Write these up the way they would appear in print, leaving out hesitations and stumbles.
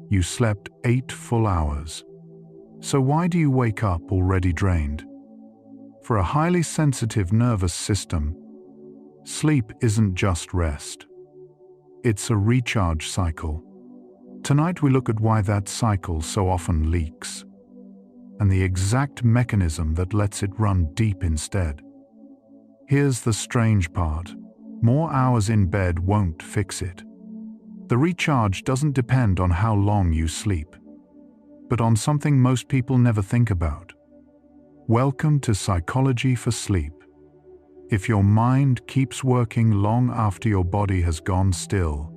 You slept 8 full hours. So why do you wake up already drained? For a highly sensitive nervous system, sleep isn't just rest. It's a recharge cycle. Tonight we look at why that cycle so often leaks, and the exact mechanism that lets it run deep instead. Here's the strange part. More hours in bed won't fix it. The recharge doesn't depend on how long you sleep, but on something most people never think about. Welcome to Psychology for Sleep. If your mind keeps working long after your body has gone still,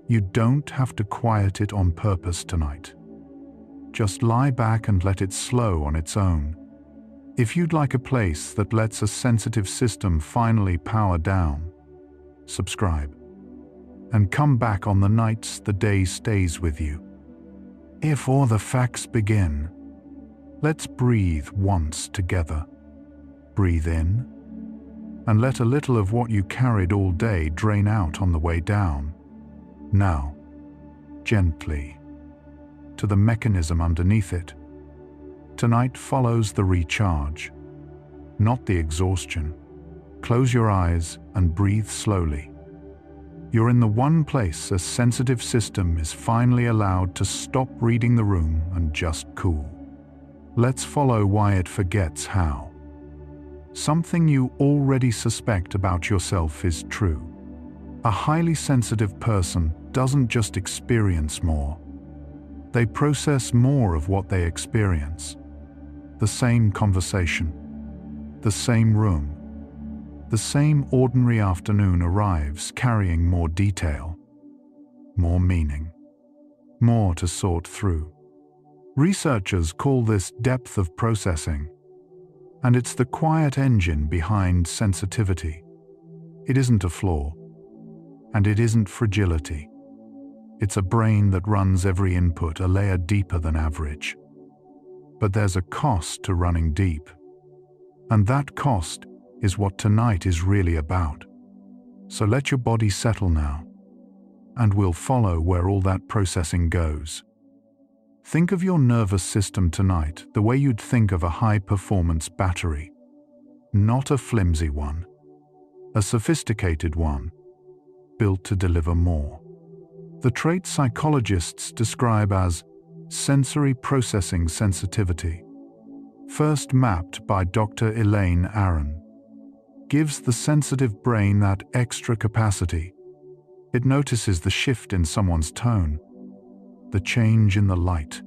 you don't have to quiet it on purpose tonight. Just lie back and let it slow on its own. If you'd like a place that lets a sensitive system finally power down, subscribe. And come back on the nights the day stays with you. If all the facts begin, let's breathe once together. Breathe in, and let a little of what you carried all day drain out on the way down. Now, gently, to the mechanism underneath it. Tonight follows the recharge, not the exhaustion. Close your eyes and breathe slowly. You're in the one place a sensitive system is finally allowed to stop reading the room and just cool. Let's follow why it forgets how. Something you already suspect about yourself is true. A highly sensitive person doesn't just experience more. They process more of what they experience. The same conversation, the same room, the same ordinary afternoon arrives carrying more detail, more meaning, more to sort through. Researchers call this depth of processing, and it's the quiet engine behind sensitivity. It isn't a flaw, and it isn't fragility. It's a brain that runs every input a layer deeper than average. But there's a cost to running deep, and that cost is what tonight is really about. So let your body settle now, and we'll follow where all that processing goes. Think of your nervous system tonight the way you'd think of a high-performance battery. Not a flimsy one, a sophisticated one, built to deliver more. The trait psychologists describe as sensory processing sensitivity, first mapped by Dr. Elaine Aron, gives the sensitive brain that extra capacity. It notices the shift in someone's tone, the change in the light,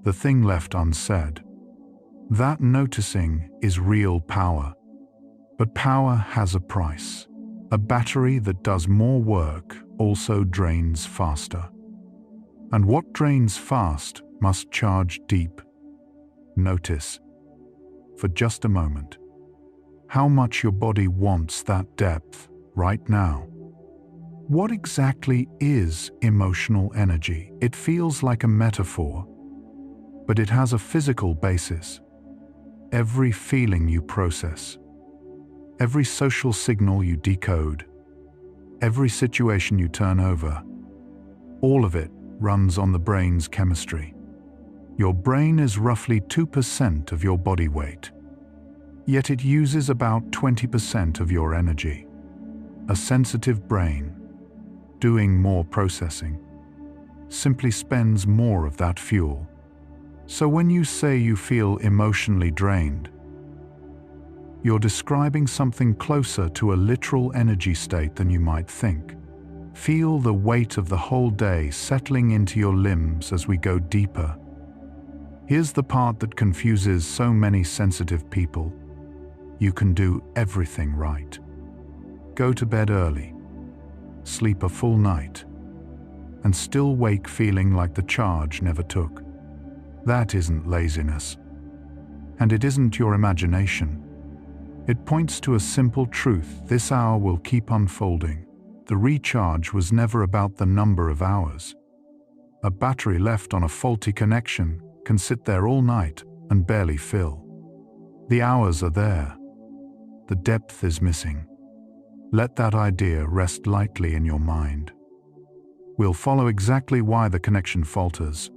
the thing left unsaid. That noticing is real power. But power has a price. A battery that does more work also drains faster. And what drains fast must charge deep. Notice, for just a moment, how much your body wants that depth right now. What exactly is emotional energy? It feels like a metaphor, but it has a physical basis. Every feeling you process, every social signal you decode, every situation you turn over, all of it runs on the brain's chemistry. Your brain is roughly 2% of your body weight, yet it uses about 20% of your energy. A sensitive brain, doing more processing, simply spends more of that fuel. So when you say you feel emotionally drained, you're describing something closer to a literal energy state than you might think. Feel the weight of the whole day settling into your limbs as we go deeper. Here's the part that confuses so many sensitive people. You can do everything right. Go to bed early, sleep a full night, and still wake feeling like the charge never took. That isn't laziness. And it isn't your imagination. It points to a simple truth: this hour will keep unfolding. The recharge was never about the number of hours. A battery left on a faulty connection can sit there all night and barely fill. The hours are there. The depth is missing. Let that idea rest lightly in your mind. We'll follow exactly why the connection falters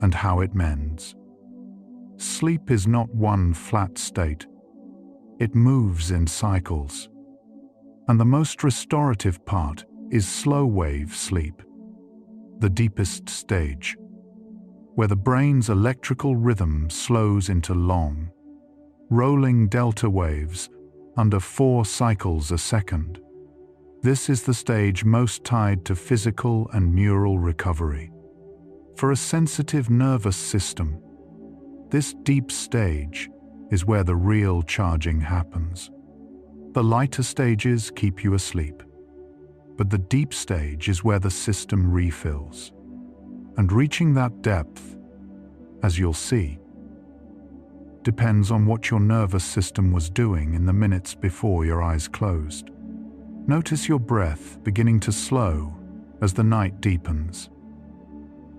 and how it mends. Sleep is not one flat state. It moves in cycles. And the most restorative part is slow wave sleep, the deepest stage, where the brain's electrical rhythm slows into long, rolling delta waves under 4 cycles a second. This is the stage most tied to physical and neural recovery. For a sensitive nervous system, this deep stage is where the real charging happens. The lighter stages keep you asleep, but the deep stage is where the system refills. And reaching that depth, as you'll see, depends on what your nervous system was doing in the minutes before your eyes closed. Notice your breath beginning to slow as the night deepens.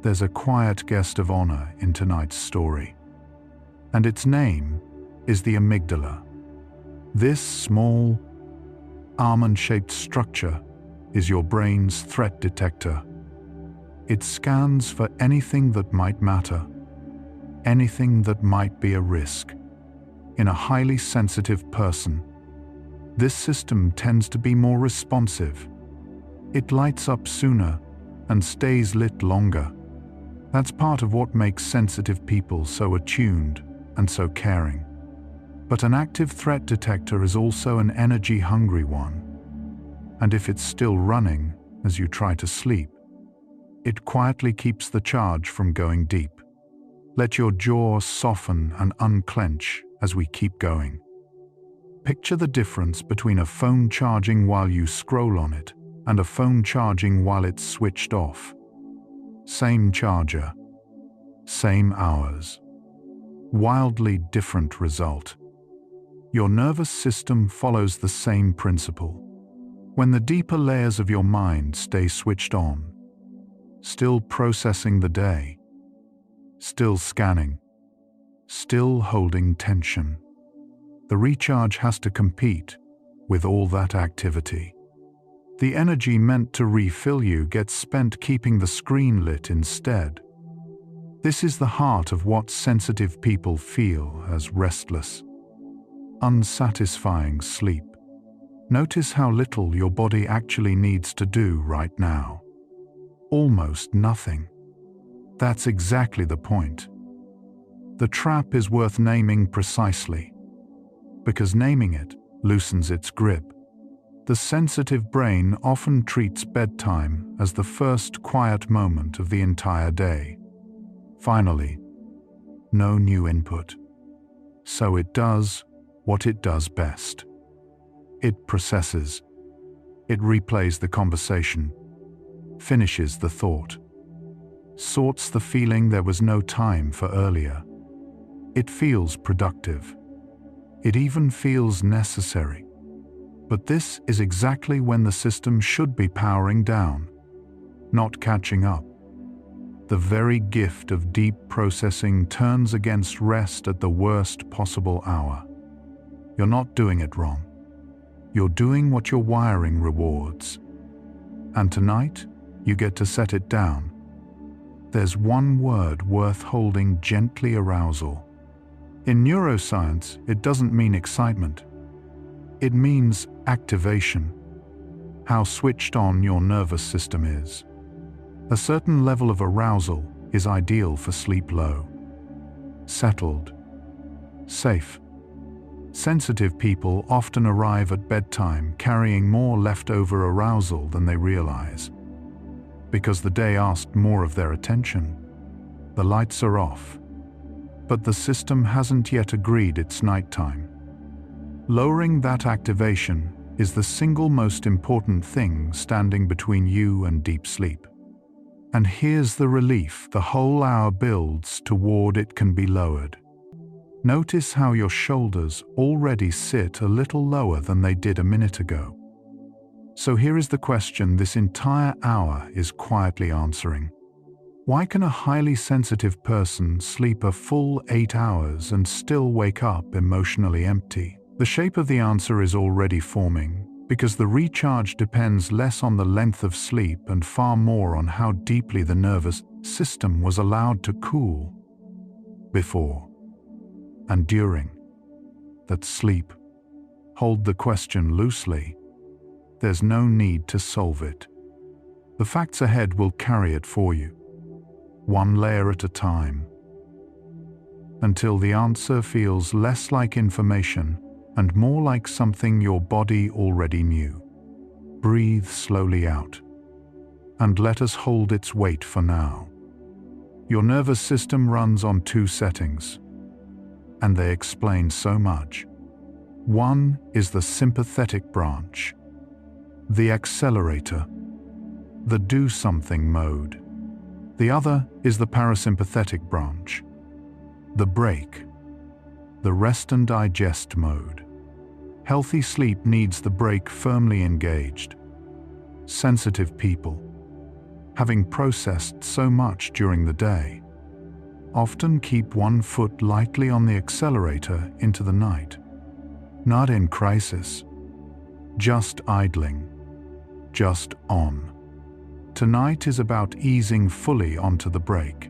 There's a quiet guest of honor in tonight's story, and its name is the amygdala. This small, almond-shaped structure is your brain's threat detector. It scans for anything that might matter, anything that might be a risk. In a highly sensitive person, this system tends to be more responsive. It lights up sooner and stays lit longer. That's part of what makes sensitive people so attuned and so caring. But an active threat detector is also an energy-hungry one. And if it's still running as you try to sleep, it quietly keeps the charge from going deep. Let your jaw soften and unclench as we keep going. Picture the difference between a phone charging while you scroll on it and a phone charging while it's switched off. Same charger, same hours. Wildly different result. Your nervous system follows the same principle. When the deeper layers of your mind stay switched on, still processing the day, still scanning, still holding tension, the recharge has to compete with all that activity. The energy meant to refill you gets spent keeping the screen lit instead. This is the heart of what sensitive people feel as restless, unsatisfying sleep. Notice how little your body actually needs to do right now. Almost nothing. That's exactly the point. The trap is worth naming precisely, because naming it loosens its grip. The sensitive brain often treats bedtime as the first quiet moment of the entire day. Finally, no new input. So it does what it does best. It processes. It replays the conversation, finishes the thought, sorts the feeling there was no time for earlier. It feels productive. It even feels necessary. But this is exactly when the system should be powering down, not catching up. The very gift of deep processing turns against rest at the worst possible hour. You're not doing it wrong. You're doing what your wiring rewards. And tonight, you get to set it down. There's one word worth holding gently: arousal. In neuroscience, it doesn't mean excitement. It means activation. How switched on your nervous system is. A certain level of arousal is ideal for sleep low, settled, safe. Sensitive people often arrive at bedtime carrying more leftover arousal than they realize, because the day asked more of their attention. The lights are off, but the system hasn't yet agreed it's nighttime. Lowering that activation is the single most important thing standing between you and deep sleep. And here's the relief the whole hour builds toward it can be lowered. Notice how your shoulders already sit a little lower than they did a minute ago. So here is the question this entire hour is quietly answering. Why can a highly sensitive person sleep a full 8 hours and still wake up emotionally empty? The shape of the answer is already forming, because the recharge depends less on the length of sleep and far more on how deeply the nervous system was allowed to cool before and during that sleep. Hold the question loosely. There's no need to solve it. The facts ahead will carry it for you, one layer at a time, until the answer feels less like information and more like something your body already knew. Breathe slowly out, and let us hold its weight for now. Your nervous system runs on two settings, and they explain so much. One is the sympathetic branch, the accelerator, the do something mode. The other is the parasympathetic branch, the brake, the rest and digest mode. Healthy sleep needs the brake firmly engaged. Sensitive people, having processed so much during the day, often keep one foot lightly on the accelerator into the night. Not in crisis, just idling, just on. Tonight is about easing fully onto the brake.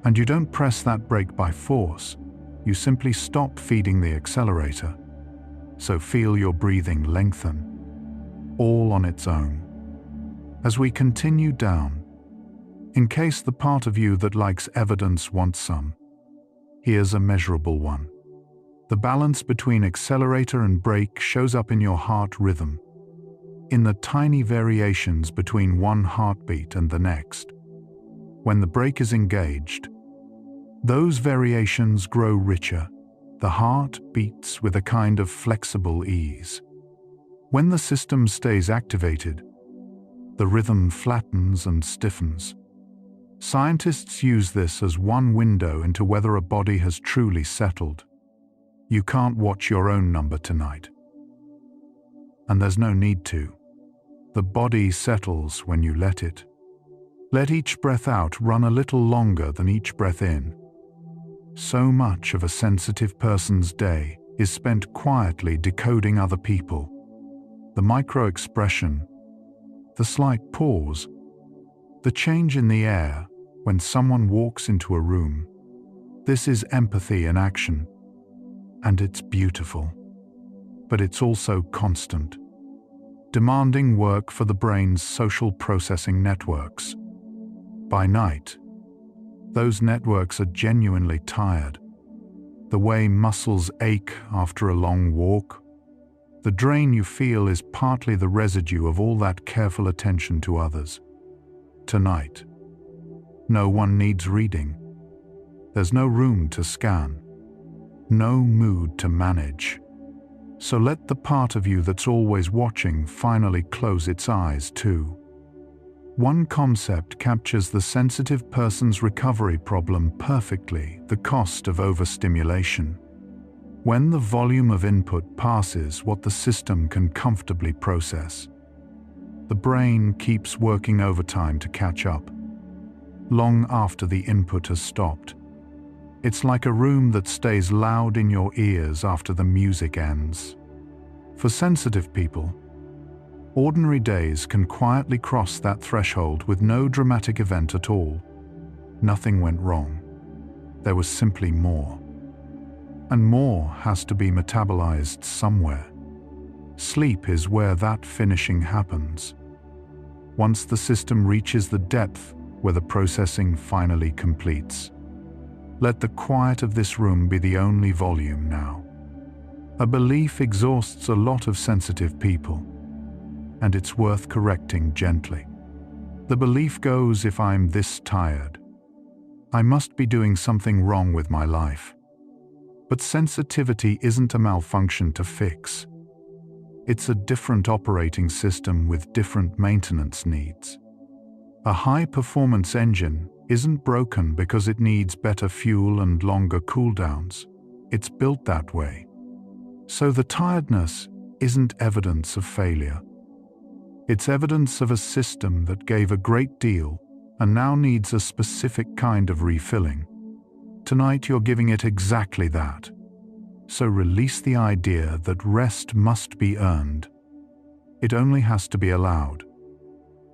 And you don't press that brake by force, you simply stop feeding the accelerator. So feel your breathing lengthen, all on its own. As we continue down, in case the part of you that likes evidence wants some, here's a measurable one. The balance between accelerator and brake shows up in your heart rhythm, in the tiny variations between one heartbeat and the next. When the brake is engaged, those variations grow richer. The heart beats with a kind of flexible ease. When the system stays activated, the rhythm flattens and stiffens. Scientists use this as one window into whether a body has truly settled. You can't watch your own number tonight. And there's no need to. The body settles when you let it. Let each breath out run a little longer than each breath in. So much of a sensitive person's day is spent quietly decoding other people. The micro-expression, the slight pause, the change in the air when someone walks into a room. This is empathy in action, and it's beautiful. But it's also constant, demanding work for the brain's social processing networks. By night, those networks are genuinely tired. The way muscles ache after a long walk, the drain you feel is partly the residue of all that careful attention to others. Tonight, no one needs reading. There's no room to scan, no mood to manage. So let the part of you that's always watching finally close its eyes too. One concept captures the sensitive person's recovery problem perfectly: the cost of overstimulation. When the volume of input passes what the system can comfortably process, the brain keeps working overtime to catch up, long after the input has stopped. It's like a room that stays loud in your ears after the music ends. For sensitive people, ordinary days can quietly cross that threshold with no dramatic event at all. Nothing went wrong. There was simply more. And more has to be metabolized somewhere. Sleep is where that finishing happens. Once the system reaches the depth where the processing finally completes. Let the quiet of this room be the only volume now. A belief exhausts a lot of sensitive people, and it's worth correcting gently. The belief goes, if I'm this tired, I must be doing something wrong with my life. But sensitivity isn't a malfunction to fix. It's a different operating system with different maintenance needs. A high-performance engine isn't broken because it needs better fuel and longer cooldowns. It's built that way. So the tiredness isn't evidence of failure. It's evidence of a system that gave a great deal and now needs a specific kind of refilling. Tonight you're giving it exactly that. So release the idea that rest must be earned. It only has to be allowed.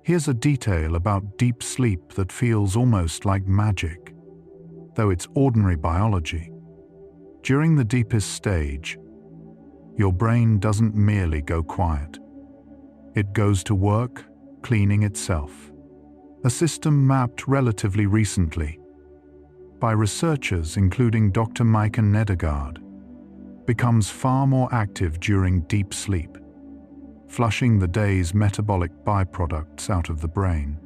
Here's a detail about deep sleep that feels almost like magic, though it's ordinary biology. During the deepest stage, your brain doesn't merely go quiet. It goes to work, cleaning itself. A system mapped relatively recently by researchers including Dr. Maiken Nedergaard becomes far more active during deep sleep, flushing the day's metabolic byproducts out of the brain.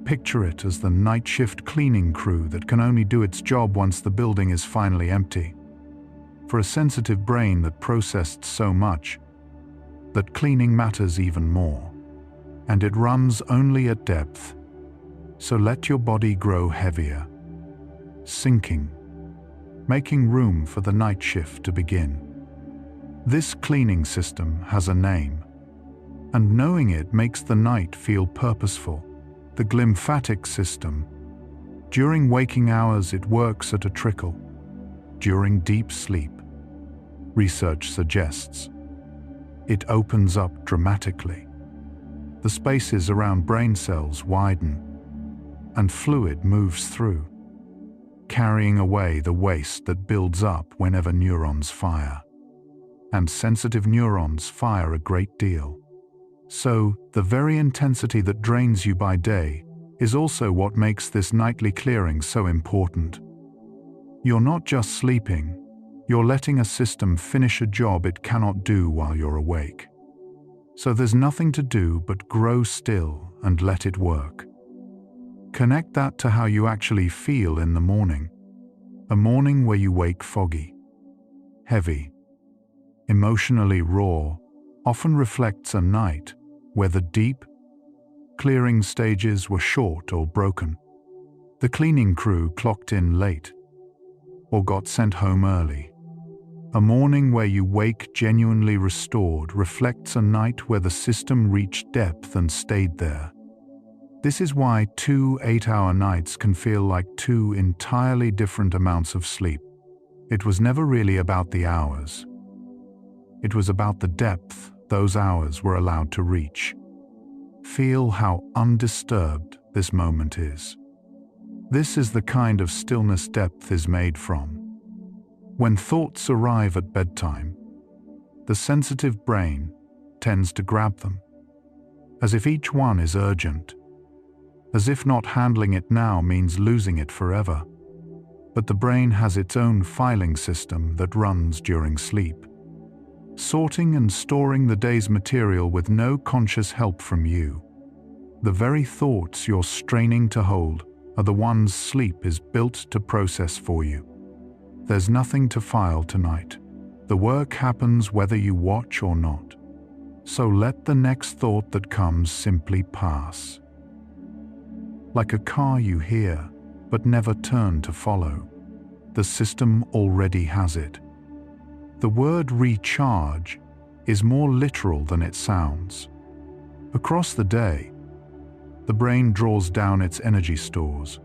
Picture it as the night shift cleaning crew that can only do its job once the building is finally empty. For a sensitive brain that processed so much, that cleaning matters even more. And it runs only at depth. So let your body grow heavier, sinking, making room for the night shift to begin. This cleaning system has a name, and knowing it makes the night feel purposeful. The glymphatic system. During waking hours, it works at a trickle. During deep sleep, research suggests, it opens up dramatically. The spaces around brain cells widen, and fluid moves through, carrying away the waste that builds up whenever neurons fire. And sensitive neurons fire a great deal. So, the very intensity that drains you by day is also what makes this nightly clearing so important. You're not just sleeping, you're letting a system finish a job it cannot do while you're awake. So there's nothing to do but grow still and let it work. Connect that to how you actually feel in the morning. A morning where you wake foggy, heavy, emotionally raw, often reflects a night where the deep, clearing stages were short or broken. The cleaning crew clocked in late or got sent home early. A morning where you wake genuinely restored reflects a night where the system reached depth and stayed there. This is why 2 8-hour nights can feel like 2 entirely different amounts of sleep. It was never really about the hours. It was about the depth those hours were allowed to reach. Feel how undisturbed this moment is. This is the kind of stillness depth is made from. When thoughts arrive at bedtime, the sensitive brain tends to grab them, as if each one is urgent, as if not handling it now means losing it forever. But the brain has its own filing system that runs during sleep, sorting and storing the day's material with no conscious help from you. The very thoughts you're straining to hold are the ones sleep is built to process for you. There's nothing to file tonight. The work happens whether you watch or not. So let the next thought that comes simply pass. Like a car you hear, but never turn to follow. The system already has it. The word recharge is more literal than it sounds. Across the day, the brain draws down its energy stores.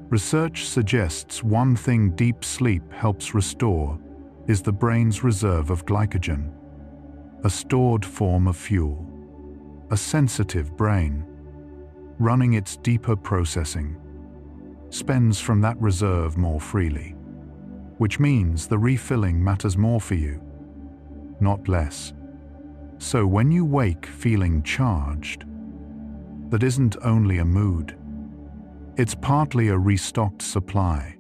Research suggests one thing deep sleep helps restore is the brain's reserve of glycogen, a stored form of fuel. A sensitive brain, running its deeper processing, spends from that reserve more freely, which means the refilling matters more for you, not less. So when you wake feeling charged, that isn't only a mood. It's partly a restocked supply,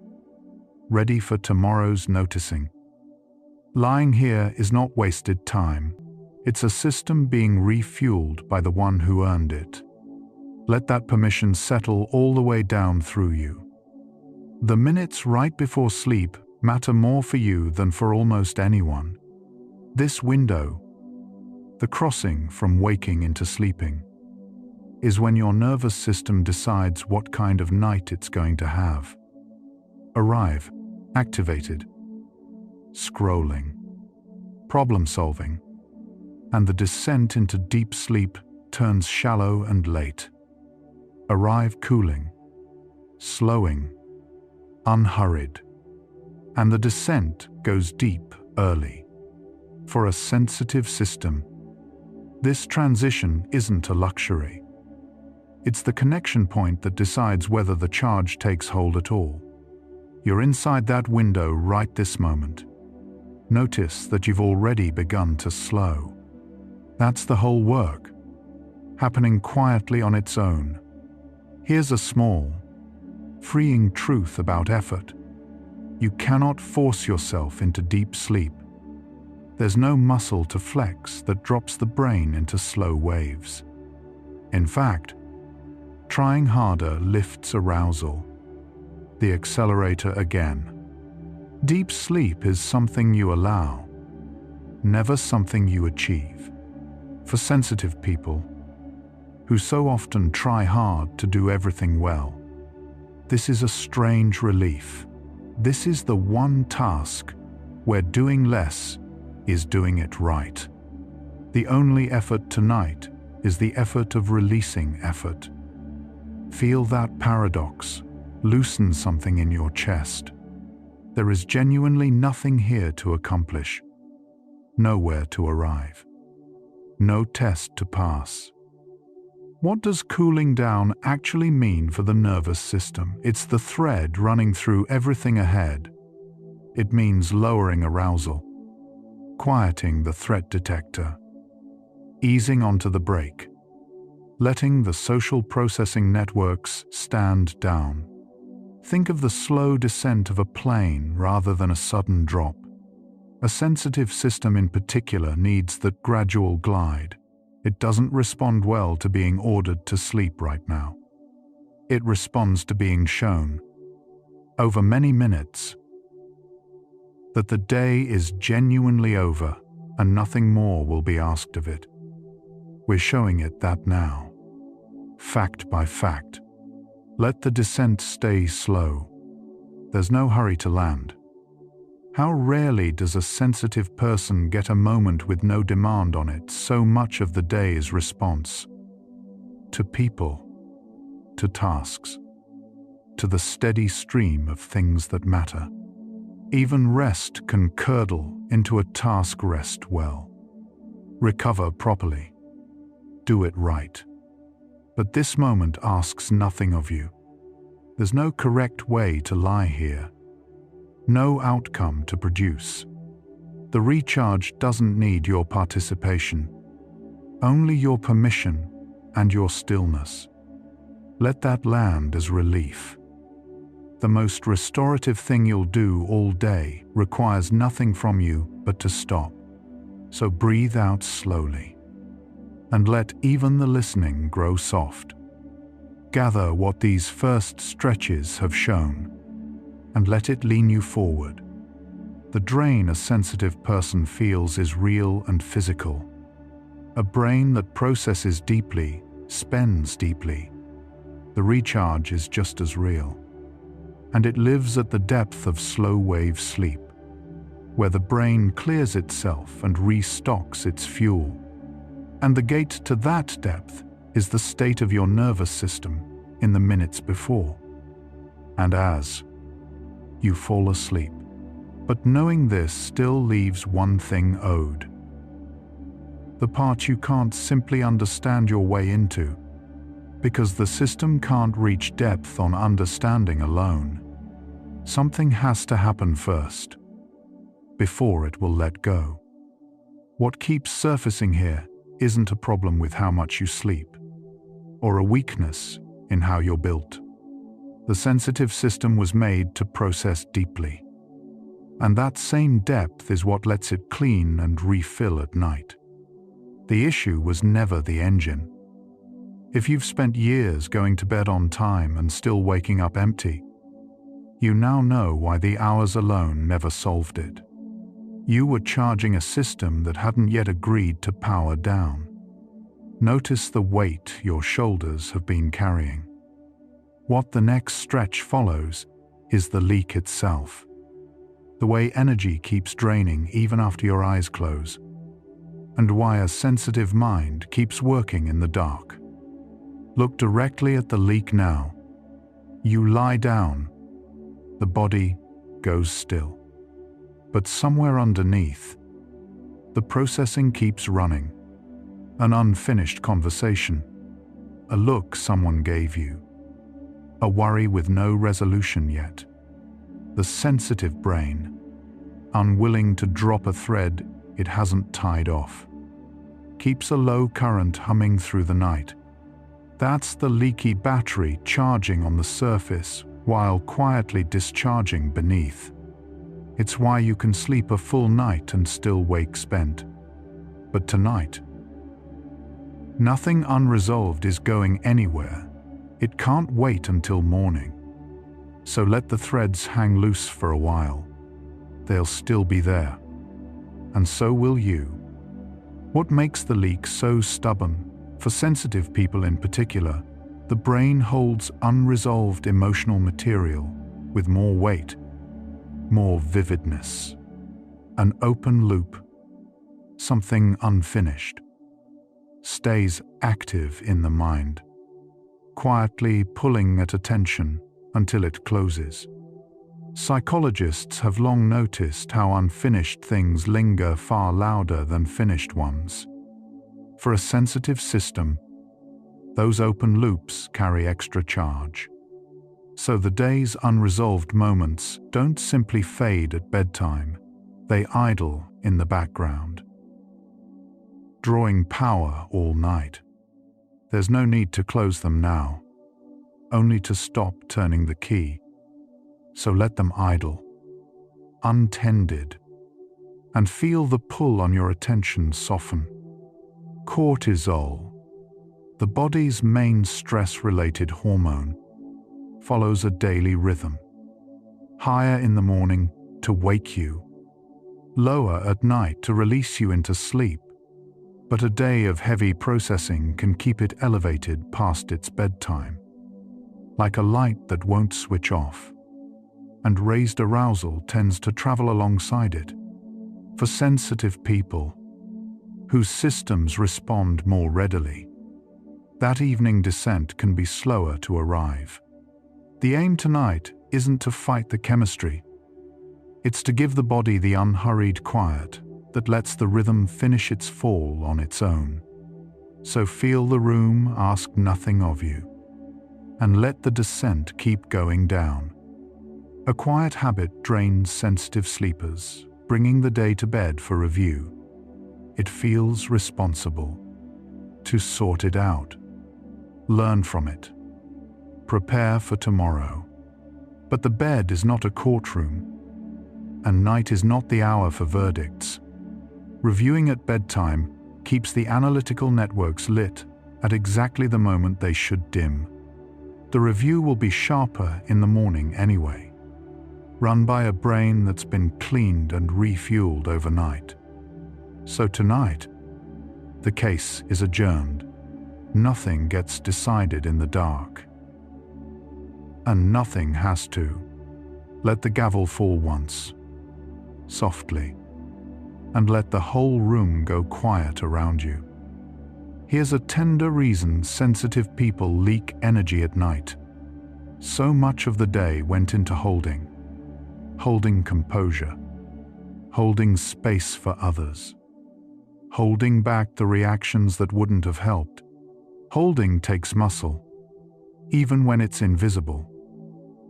ready for tomorrow's noticing. Lying here is not wasted time. It's a system being refueled by the one who earned it. Let that permission settle all the way down through you. The minutes right before sleep matter more for you than for almost anyone. This window, the crossing from waking into sleeping, is when your nervous system decides what kind of night it's going to have. Arrive, activated, scrolling, problem solving, and the descent into deep sleep turns shallow and late. Arrive cooling, slowing, unhurried, and the descent goes deep early. For a sensitive system, This transition isn't a luxury. It's the connection point that decides whether the charge takes hold at all. You're inside that window right this moment. Notice that you've already begun to slow. That's the whole work, happening quietly on its own. Here's a small, freeing truth about effort. You cannot force yourself into deep sleep. There's no muscle to flex that drops the brain into slow waves. In fact, trying harder lifts arousal. The accelerator again. Deep sleep is something you allow, never something you achieve. For sensitive people, who so often try hard to do everything well, this is a strange relief. This is the one task where doing less is doing it right. The only effort tonight is the effort of releasing effort. Feel that paradox. Loosen something in your chest. There is genuinely nothing here to accomplish, nowhere to arrive, no test to pass. What does cooling down actually mean for the nervous system? It's the thread running through everything ahead. It means lowering arousal, quieting the threat detector, easing onto the brake, letting the social processing networks stand down. Think of the slow descent of a plane rather than a sudden drop. A sensitive system in particular needs that gradual glide. It doesn't respond well to being ordered to sleep right now. It responds to being shown, over many minutes, that the day is genuinely over and nothing more will be asked of it. We're showing it that now, fact by fact. Let the descent stay slow. There's no hurry to land. How rarely does a sensitive person get a moment with no demand on it? So much of the day is response. To people, to tasks, to the steady stream of things that matter. Even rest can curdle into a task. Rest well. Recover properly. Do it right. But this moment asks nothing of you. There's no correct way to lie here. No outcome to produce. The recharge doesn't need your participation, only your permission and your stillness. Let that land as relief. The most restorative thing you'll do all day requires nothing from you but to stop. So breathe out slowly. And let even the listening grow soft. Gather what these first stretches have shown, and let it lean you forward. The drain a sensitive person feels is real and physical. A brain that processes deeply, spends deeply. The recharge is just as real. And it lives at the depth of slow-wave sleep, where the brain clears itself and restocks its fuel. And the gate to that depth is the state of your nervous system in the minutes before. And as you fall asleep. But knowing this still leaves one thing owed. The part you can't simply understand your way into, because the system can't reach depth on understanding alone. Something has to happen first, before it will let go. What keeps surfacing here isn't a problem with how much you sleep, or a weakness in how you're built. The sensitive system was made to process deeply, and that same depth is what lets it clean and refill at night. The issue was never the engine. If you've spent years going to bed on time and still waking up empty, you now know why the hours alone never solved it. You were charging a system that hadn't yet agreed to power down. Notice the weight your shoulders have been carrying. What the next stretch follows is the leak itself. The way energy keeps draining even after your eyes close, and why a sensitive mind keeps working in the dark. Look directly at the leak now. You lie down. The body goes still. But somewhere underneath, the processing keeps running. an unfinished conversation, a look someone gave you, a worry with no resolution yet. The sensitive brain, unwilling to drop a thread it hasn't tied off, keeps a low current humming through the night. That's the leaky battery charging on the surface while quietly discharging beneath. It's why you can sleep a full night and still wake spent. But tonight, nothing unresolved is going anywhere. It can't wait until morning. So let the threads hang loose for a while. They'll still be there. And so will you. What makes the leak so stubborn, for sensitive people in particular, the brain holds unresolved emotional material with more weight, more vividness, an open loop, something unfinished, stays active in the mind, quietly pulling at attention until it closes. Psychologists have long noticed how unfinished things linger far louder than finished ones. For a sensitive system, those open loops carry extra charge. So the day's unresolved moments don't simply fade at bedtime, they idle in the background, drawing power all night. There's no need to close them now, only to stop turning the key. So let them idle, untended, and feel the pull on your attention soften. Cortisol, the body's main stress-related hormone, follows a daily rhythm. Higher in the morning to wake you, lower at night to release you into sleep. But a day of heavy processing can keep it elevated past its bedtime, like a light that won't switch off. And raised arousal tends to travel alongside it. For sensitive people, whose systems respond more readily, that evening descent can be slower to arrive. The aim tonight isn't to fight the chemistry. It's to give the body the unhurried quiet that lets the rhythm finish its fall on its own. So feel the room ask nothing of you, and let the descent keep going down. A quiet habit drains sensitive sleepers, bringing the day to bed for review. It feels responsible to sort it out, learn from it, prepare for tomorrow. But the bed is not a courtroom, and night is not the hour for verdicts. Reviewing at bedtime keeps the analytical networks lit at exactly the moment they should dim. The review will be sharper in the morning anyway, run by a brain that's been cleaned and refueled overnight. So tonight, the case is adjourned. Nothing gets decided in the dark. And nothing has to. Let the gavel fall once, softly, and let the whole room go quiet around you. Here's a tender reason sensitive people leak energy at night. So much of the day went into holding composure, holding space for others, holding back the reactions that wouldn't have helped. Holding takes muscle, even when it's invisible.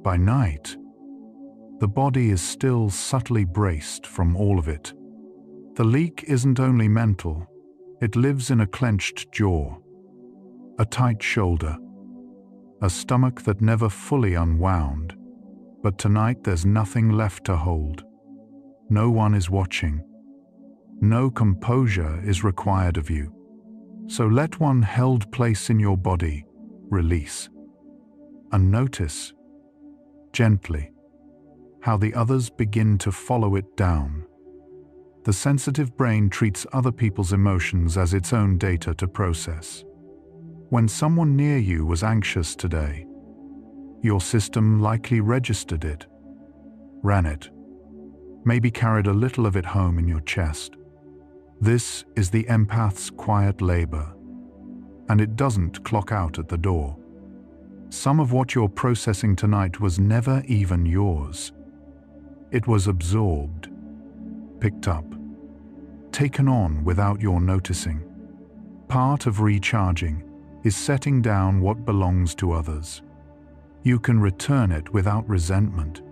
By night, the body is still subtly braced from all of it. The leak isn't only mental, it lives in a clenched jaw, a tight shoulder, a stomach that never fully unwound. But tonight there's nothing left to hold. No one is watching. No composure is required of you. So let one held place in your body release. And notice, gently, how the others begin to follow it down. The sensitive brain treats other people's emotions as its own data to process. When someone near you was anxious today, your system likely registered it, ran it, maybe carried a little of it home in your chest. This is the empath's quiet labor, and it doesn't clock out at the door. Some of what you're processing tonight was never even yours. It was absorbed, picked up, taken on without your noticing. Part of recharging is setting down what belongs to others. You can return it without resentment.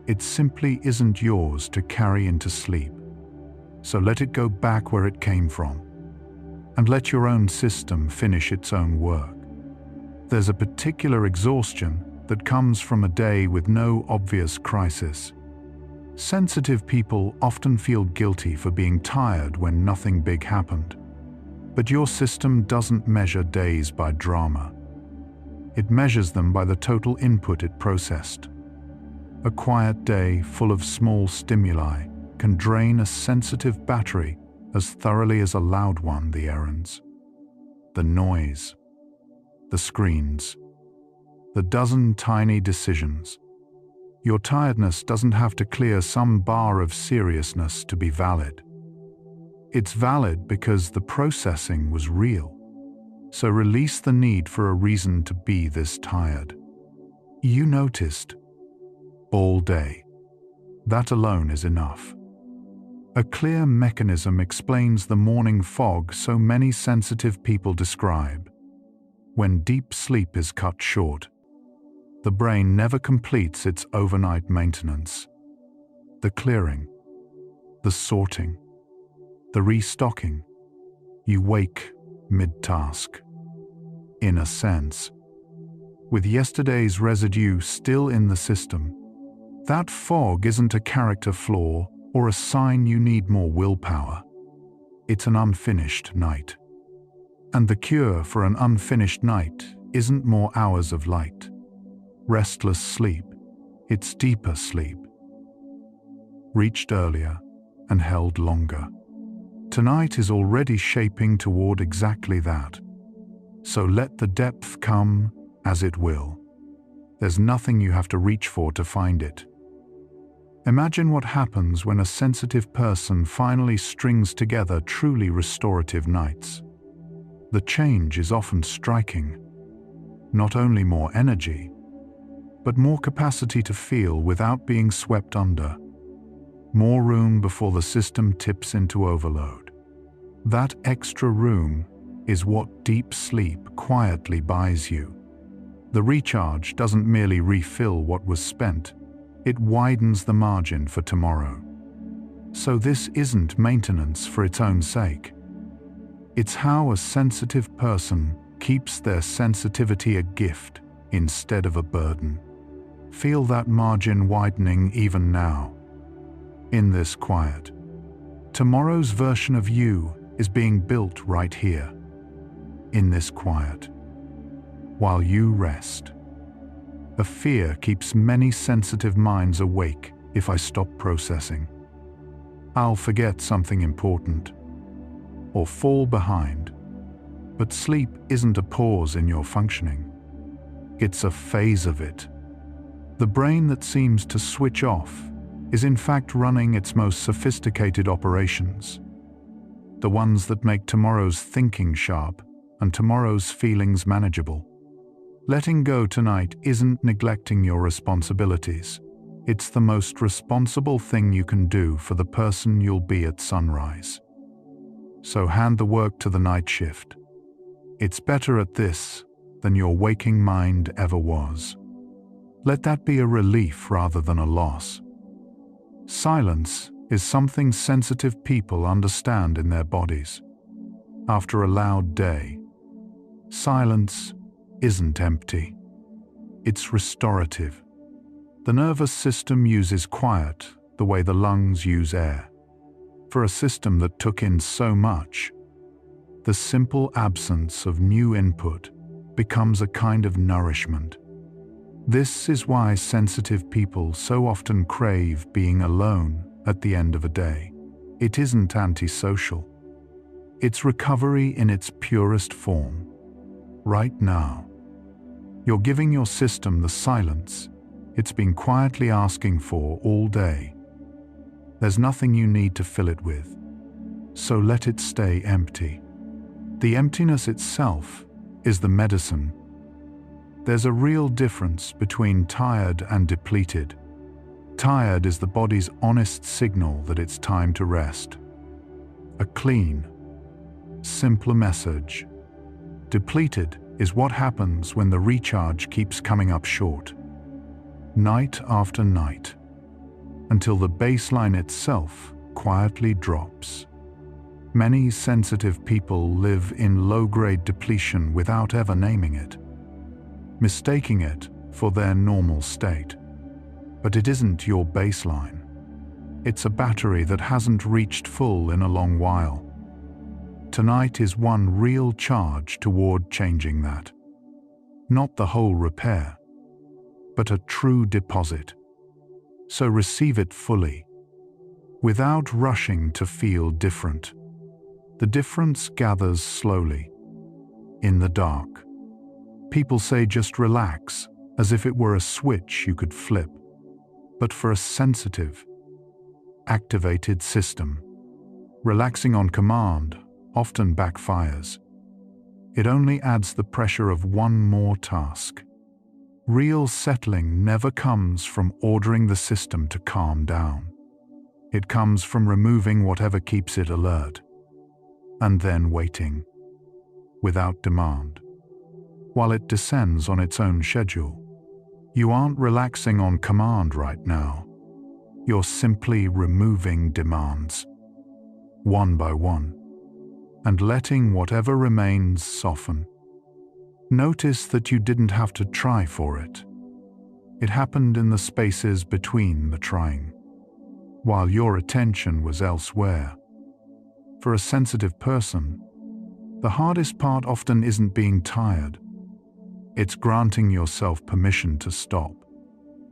It simply isn't yours to carry into sleep. So let it go back where it came from, and let your own system finish its own work. There's a particular exhaustion that comes from a day with no obvious crisis. Sensitive people often feel guilty for being tired when nothing big happened. But your system doesn't measure days by drama. It measures them by the total input it processed. A quiet day full of small stimuli can drain a sensitive battery as thoroughly as a loud one. The errands, the noise, the screens, the dozen tiny decisions. Your tiredness doesn't have to clear some bar of seriousness to be valid. It's valid because the processing was real. So release the need for a reason to be this tired. You noticed all day. That alone is enough. A clear mechanism explains the morning fog so many sensitive people describe. When deep sleep is cut short, the brain never completes its overnight maintenance. The clearing, the sorting, the restocking. You wake mid-task. In a sense, with yesterday's residue still in the system, that fog isn't a character flaw or a sign you need more willpower. It's an unfinished night. And the cure for an unfinished night isn't more hours of light, restless sleep. It's deeper sleep, reached earlier and held longer. Tonight is already shaping toward exactly that. So let the depth come as it will. There's nothing you have to reach for to find it. Imagine what happens when a sensitive person finally strings together truly restorative nights. The change is often striking. Not only more energy, but more capacity to feel without being swept under. More room before the system tips into overload. That extra room is what deep sleep quietly buys you. The recharge doesn't merely refill what was spent, it widens the margin for tomorrow. So this isn't maintenance for its own sake. It's how a sensitive person keeps their sensitivity a gift instead of a burden. Feel that margin widening even now. In this quiet, tomorrow's version of you is being built right here. In this quiet, while you rest. A fear keeps many sensitive minds awake. If I stop processing, I'll forget something important or fall behind. But sleep isn't a pause in your functioning. It's a phase of it. The brain that seems to switch off is in fact running its most sophisticated operations. The ones that make tomorrow's thinking sharp and tomorrow's feelings manageable. Letting go tonight isn't neglecting your responsibilities. It's the most responsible thing you can do for the person you'll be at sunrise. So hand the work to the night shift. It's better at this than your waking mind ever was. Let that be a relief rather than a loss. Silence is something sensitive people understand in their bodies. After a loud day, silence isn't empty. It's restorative. The nervous system uses quiet the way the lungs use air. For a system that took in so much, the simple absence of new input becomes a kind of nourishment. This is why sensitive people so often crave being alone at the end of a day. It isn't antisocial. It's recovery in its purest form. Right now, you're giving your system the silence it's been quietly asking for all day. There's nothing you need to fill it with, so let it stay empty. The emptiness itself is the medicine. There's a real difference between tired and depleted. Tired is the body's honest signal that it's time to rest. A clean, simpler message. Depleted is what happens when the recharge keeps coming up short, night after night, until the baseline itself quietly drops. Many sensitive people live in low-grade depletion without ever naming it, mistaking it for their normal state. But it isn't your baseline. It's a battery that hasn't reached full in a long while. Tonight is one real charge toward changing that. Not the whole repair, but a true deposit. So receive it fully, without rushing to feel different. The difference gathers slowly, in the dark. People say just relax, as if it were a switch you could flip. But for a sensitive, activated system, relaxing on command often backfires. It only adds the pressure of one more task. Real settling never comes from ordering the system to calm down. It comes from removing whatever keeps it alert, and then waiting, without demand, while it descends on its own schedule. You aren't relaxing on command right now. You're simply removing demands, one by one, and letting whatever remains soften. Notice that you didn't have to try for it. It happened in the spaces between the trying, while your attention was elsewhere. For a sensitive person, the hardest part often isn't being tired. It's granting yourself permission to stop.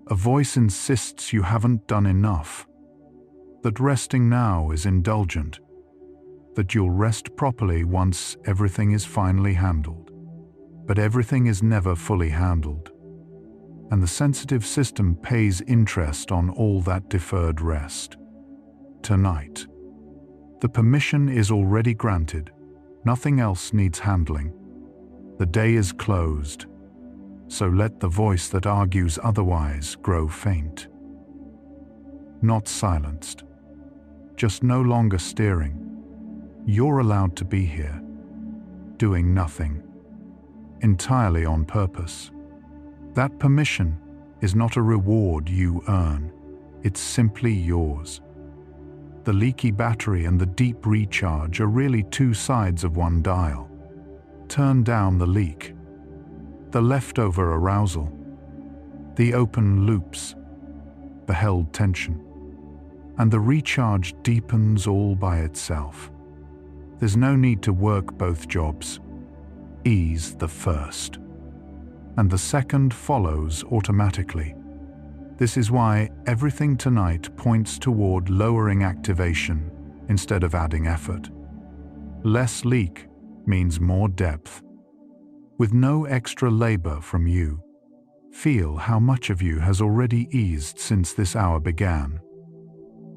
A voice insists you haven't done enough, that resting now is indulgent, that you'll rest properly once everything is finally handled. But everything is never fully handled, and the sensitive system pays interest on all that deferred rest. Tonight, the permission is already granted. Nothing else needs handling. The day is closed, so let the voice that argues otherwise grow faint. Not silenced, just no longer steering. You're allowed to be here, doing nothing, entirely on purpose. That permission is not a reward you earn. It's simply yours. The leaky battery and the deep recharge are really two sides of one dial. Turn down the leak, the leftover arousal, the open loops, the held tension, and the recharge deepens all by itself. There's no need to work both jobs. Ease the first, and the second follows automatically. This is why everything tonight points toward lowering activation instead of adding effort. Less leak means more depth. With no extra labor from you, feel how much of you has already eased since this hour began.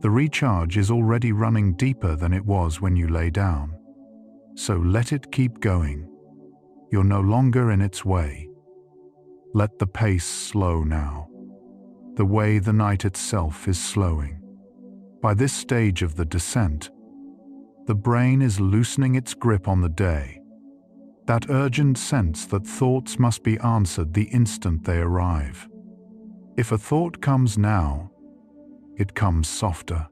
The recharge is already running deeper than it was when you lay down. So let it keep going. You're no longer in its way. Let the pace slow now, the way the night itself is slowing. By this stage of the descent, the brain is loosening its grip on the day, that urgent sense that thoughts must be answered the instant they arrive. If a thought comes now, it comes softer,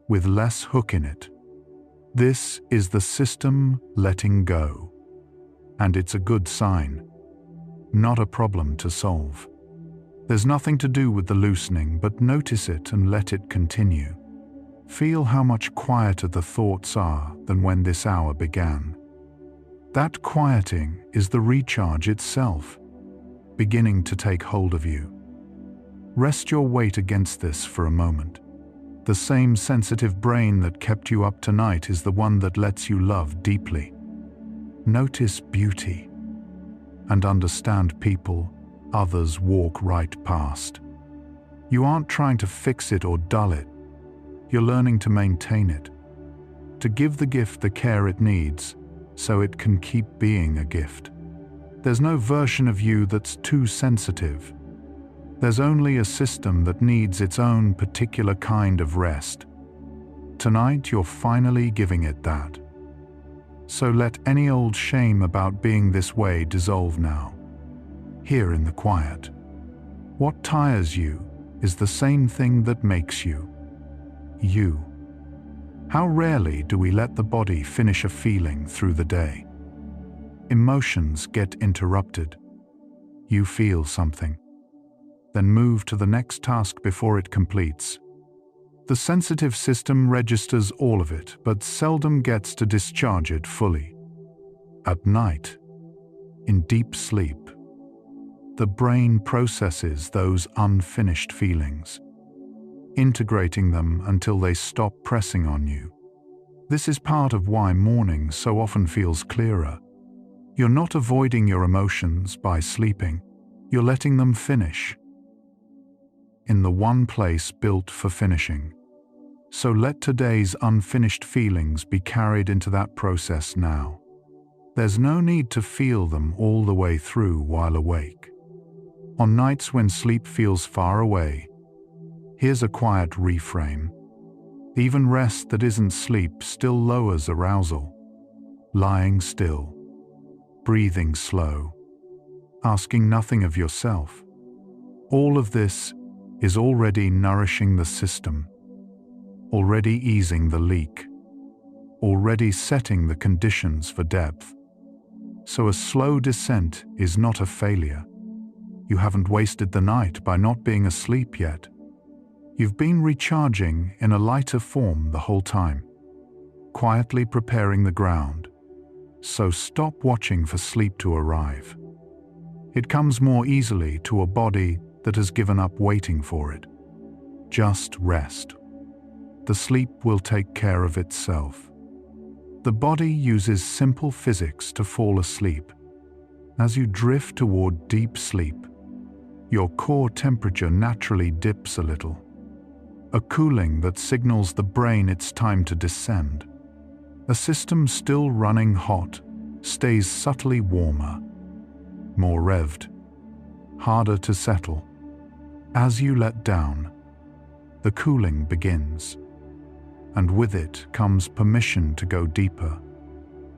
with less hook in it. This is the system letting go, and it's a good sign, not a problem to solve. There's nothing to do with the loosening, but notice it and let it continue. Feel how much quieter the thoughts are than when this hour began. That quieting is the recharge itself, beginning to take hold of you. Rest your weight against this for a moment. The same sensitive brain that kept you up tonight is the one that lets you love deeply. Notice beauty and understand people others walk right past. You aren't trying to fix it or dull it. You're learning to maintain it, to give the gift the care it needs so it can keep being a gift. There's no version of you that's too sensitive. There's only a system that needs its own particular kind of rest. Tonight you're finally giving it that. So let any old shame about being this way dissolve now, here in the quiet. What tires you is the same thing that makes you, you. How rarely do we let the body finish a feeling through the day? Emotions get interrupted. You feel something, then move to the next task before it completes. The sensitive system registers all of it, but seldom gets to discharge it fully. At night, in deep sleep, the brain processes those unfinished feelings, integrating them until they stop pressing on you. This is part of why morning so often feels clearer. You're not avoiding your emotions by sleeping, you're letting them finish in the one place built for finishing. So let today's unfinished feelings be carried into that process now. There's no need to feel them all the way through while awake. On nights when sleep feels far away, here's a quiet reframe. Even rest that isn't sleep still lowers arousal. Lying still, breathing slow, asking nothing of yourself. All of this is already nourishing the system, already easing the leak, already setting the conditions for depth. So a slow descent is not a failure. You haven't wasted the night by not being asleep yet. You've been recharging in a lighter form the whole time, quietly preparing the ground. So stop watching for sleep to arrive. It comes more easily to a body that has given up waiting for it. Just rest. The sleep will take care of itself. The body uses simple physics to fall asleep. As you drift toward deep sleep, your core temperature naturally dips a little, a cooling that signals the brain it's time to descend. A system still running hot stays subtly warmer, more revved, harder to settle. As you let down, the cooling begins, and with it comes permission to go deeper.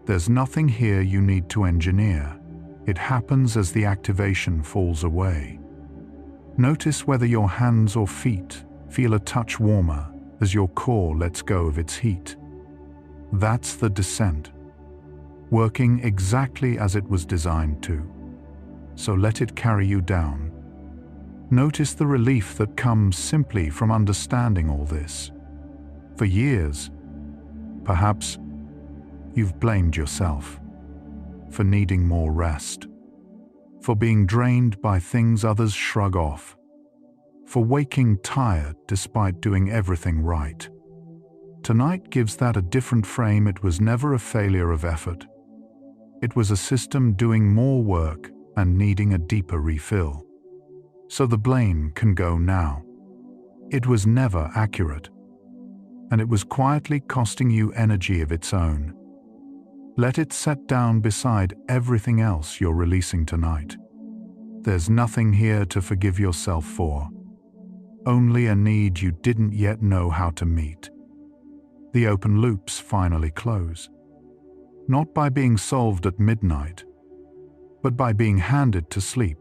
There's nothing here you need to engineer. It happens as the activation falls away. Notice whether your hands or feet feel a touch warmer as your core lets go of its heat. That's the descent, working exactly as it was designed to. So let it carry you down. Notice the relief that comes simply from understanding all this. For years, perhaps, you've blamed yourself for needing more rest, for being drained by things others shrug off, for waking tired despite doing everything right. Tonight gives that a different frame. It was never a failure of effort. It was a system doing more work and needing a deeper refill. So the blame can go now. It was never accurate, and it was quietly costing you energy of its own. Let it set down beside everything else you're releasing tonight. There's nothing here to forgive yourself for, only a need you didn't yet know how to meet. The open loops finally close, not by being solved at midnight, but by being handed to sleep,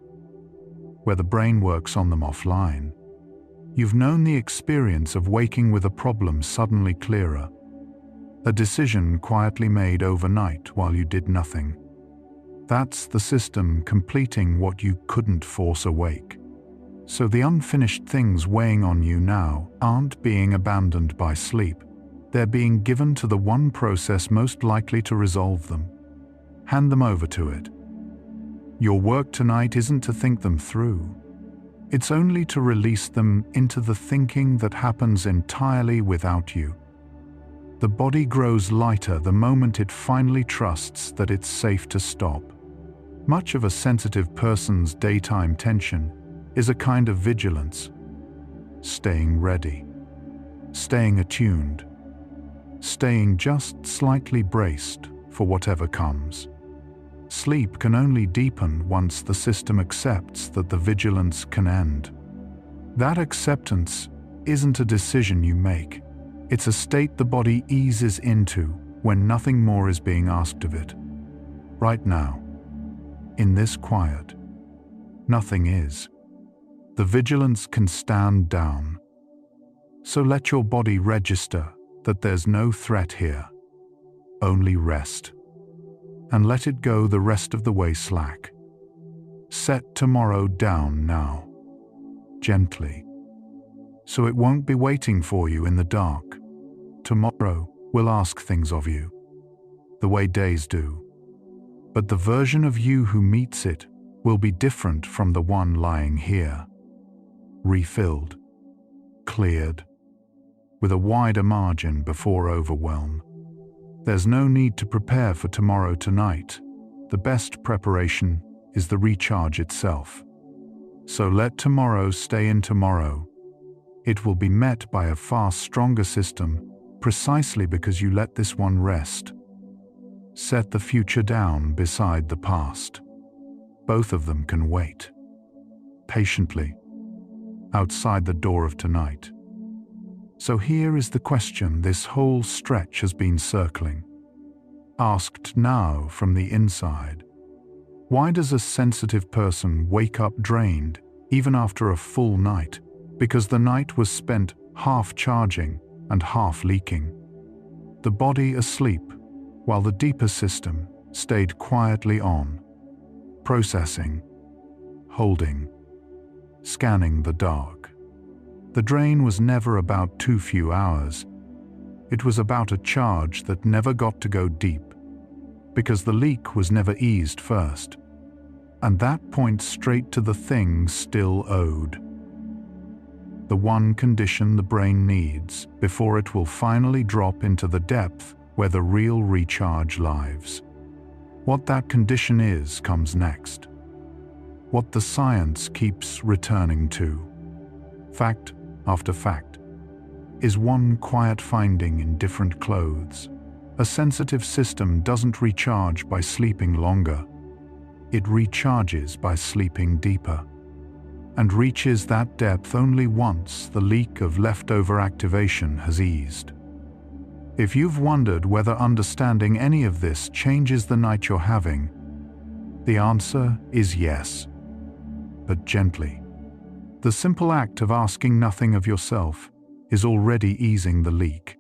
where the brain works on them offline. You've known the experience of waking with a problem suddenly clearer, a decision quietly made overnight while you did nothing. That's the system completing what you couldn't force awake. So the unfinished things weighing on you now aren't being abandoned by sleep. They're being given to the one process most likely to resolve them. Hand them over to it. Your work tonight isn't to think them through. It's only to release them into the thinking that happens entirely without you. The body grows lighter the moment it finally trusts that it's safe to stop. Much of a sensitive person's daytime tension is a kind of vigilance, staying ready, staying attuned, staying just slightly braced for whatever comes. Sleep can only deepen once the system accepts that the vigilance can end. That acceptance isn't a decision you make. It's a state the body eases into when nothing more is being asked of it. Right now, in this quiet, nothing is. The vigilance can stand down. So let your body register that there's no threat here, only rest. And let it go the rest of the way slack. Set tomorrow down now, gently, so it won't be waiting for you in the dark. Tomorrow will ask things of you, the way days do. But the version of you who meets it will be different from the one lying here. Refilled, cleared, with a wider margin before overwhelm. There's no need to prepare for tomorrow tonight. The best preparation is the recharge itself. So let tomorrow stay in tomorrow. It will be met by a far stronger system precisely because you let this one rest. Set the future down beside the past. Both of them can wait. Patiently, outside the door of tonight. So here is the question this whole stretch has been circling. Asked now from the inside. Why does a sensitive person wake up drained even after a full night? Because the night was spent half charging and half leaking. The body asleep, while the deeper system stayed quietly on, processing, holding, scanning the dark. The drain was never about too few hours. It was about a charge that never got to go deep, because the leak was never eased first. And that points straight to the thing still owed. The one condition the brain needs before it will finally drop into the depth where the real recharge lives. What that condition is comes next. What the science keeps returning to, fact after fact, is one quiet finding in different clothes. A sensitive system doesn't recharge by sleeping longer. It recharges by sleeping deeper, and reaches that depth only once the leak of leftover activation has eased. If you've wondered whether understanding any of this changes the night you're having, the answer is yes, but gently. The simple act of asking nothing of yourself is already easing the leak.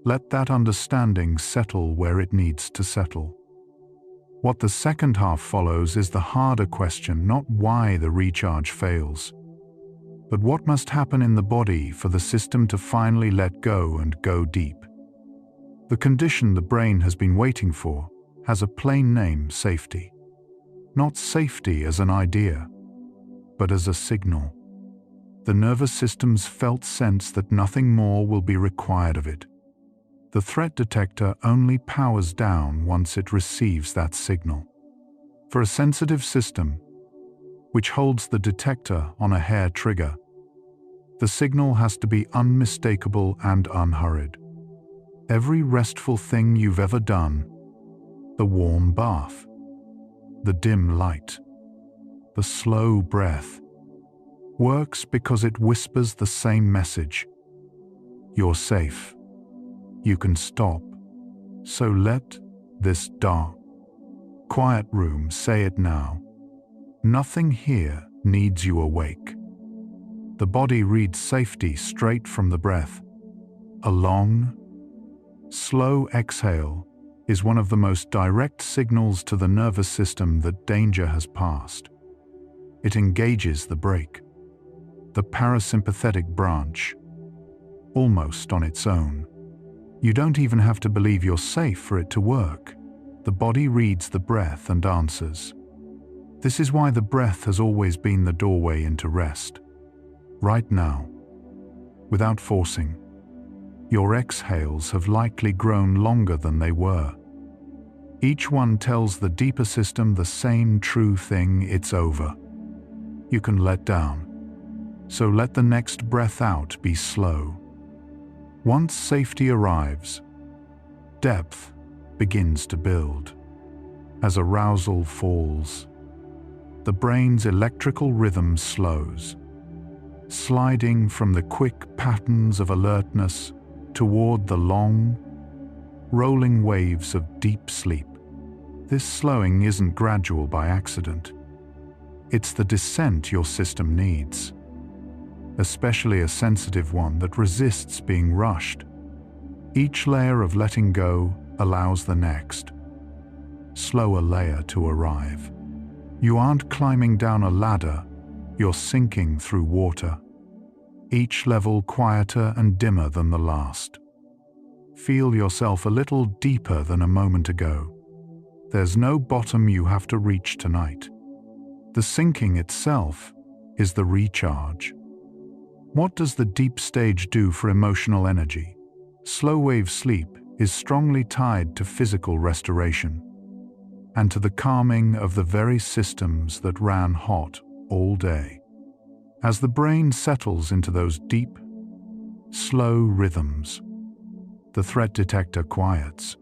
Let that understanding settle where it needs to settle. What the second half follows is the harder question, not why the recharge fails, but what must happen in the body for the system to finally let go and go deep. The condition the brain has been waiting for has a plain name: safety. Not safety as an idea, but as a signal. The nervous system's felt sense that nothing more will be required of it. The threat detector only powers down once it receives that signal. For a sensitive system, which holds the detector on a hair trigger, the signal has to be unmistakable and unhurried. Every restful thing you've ever done, the warm bath, the dim light, the slow breath, works because it whispers the same message. You're safe. You can stop. So let this dark, quiet room say it now. Nothing here needs you awake. The body reads safety straight from the breath. A long, slow exhale is one of the most direct signals to the nervous system that danger has passed. It engages the brake, the parasympathetic branch, almost on its own. You don't even have to believe you're safe for it to work. The body reads the breath and answers. This is why the breath has always been the doorway into rest. Right now, without forcing, your exhales have likely grown longer than they were. Each one tells the deeper system the same true thing: it's over. You can let down. So let the next breath out be slow. Once safety arrives, depth begins to build. As arousal falls, the brain's electrical rhythm slows, sliding from the quick patterns of alertness toward the long, rolling waves of deep sleep. This slowing isn't gradual by accident. It's the descent your system needs, especially a sensitive one that resists being rushed. Each layer of letting go allows the next, slower layer to arrive. You aren't climbing down a ladder, you're sinking through water, each level quieter and dimmer than the last. Feel yourself a little deeper than a moment ago. There's no bottom you have to reach tonight. The sinking itself is the recharge. What does the deep stage do for emotional energy? Slow wave sleep is strongly tied to physical restoration and to the calming of the very systems that ran hot all day. As the brain settles into those deep, slow rhythms, the threat detector quiets,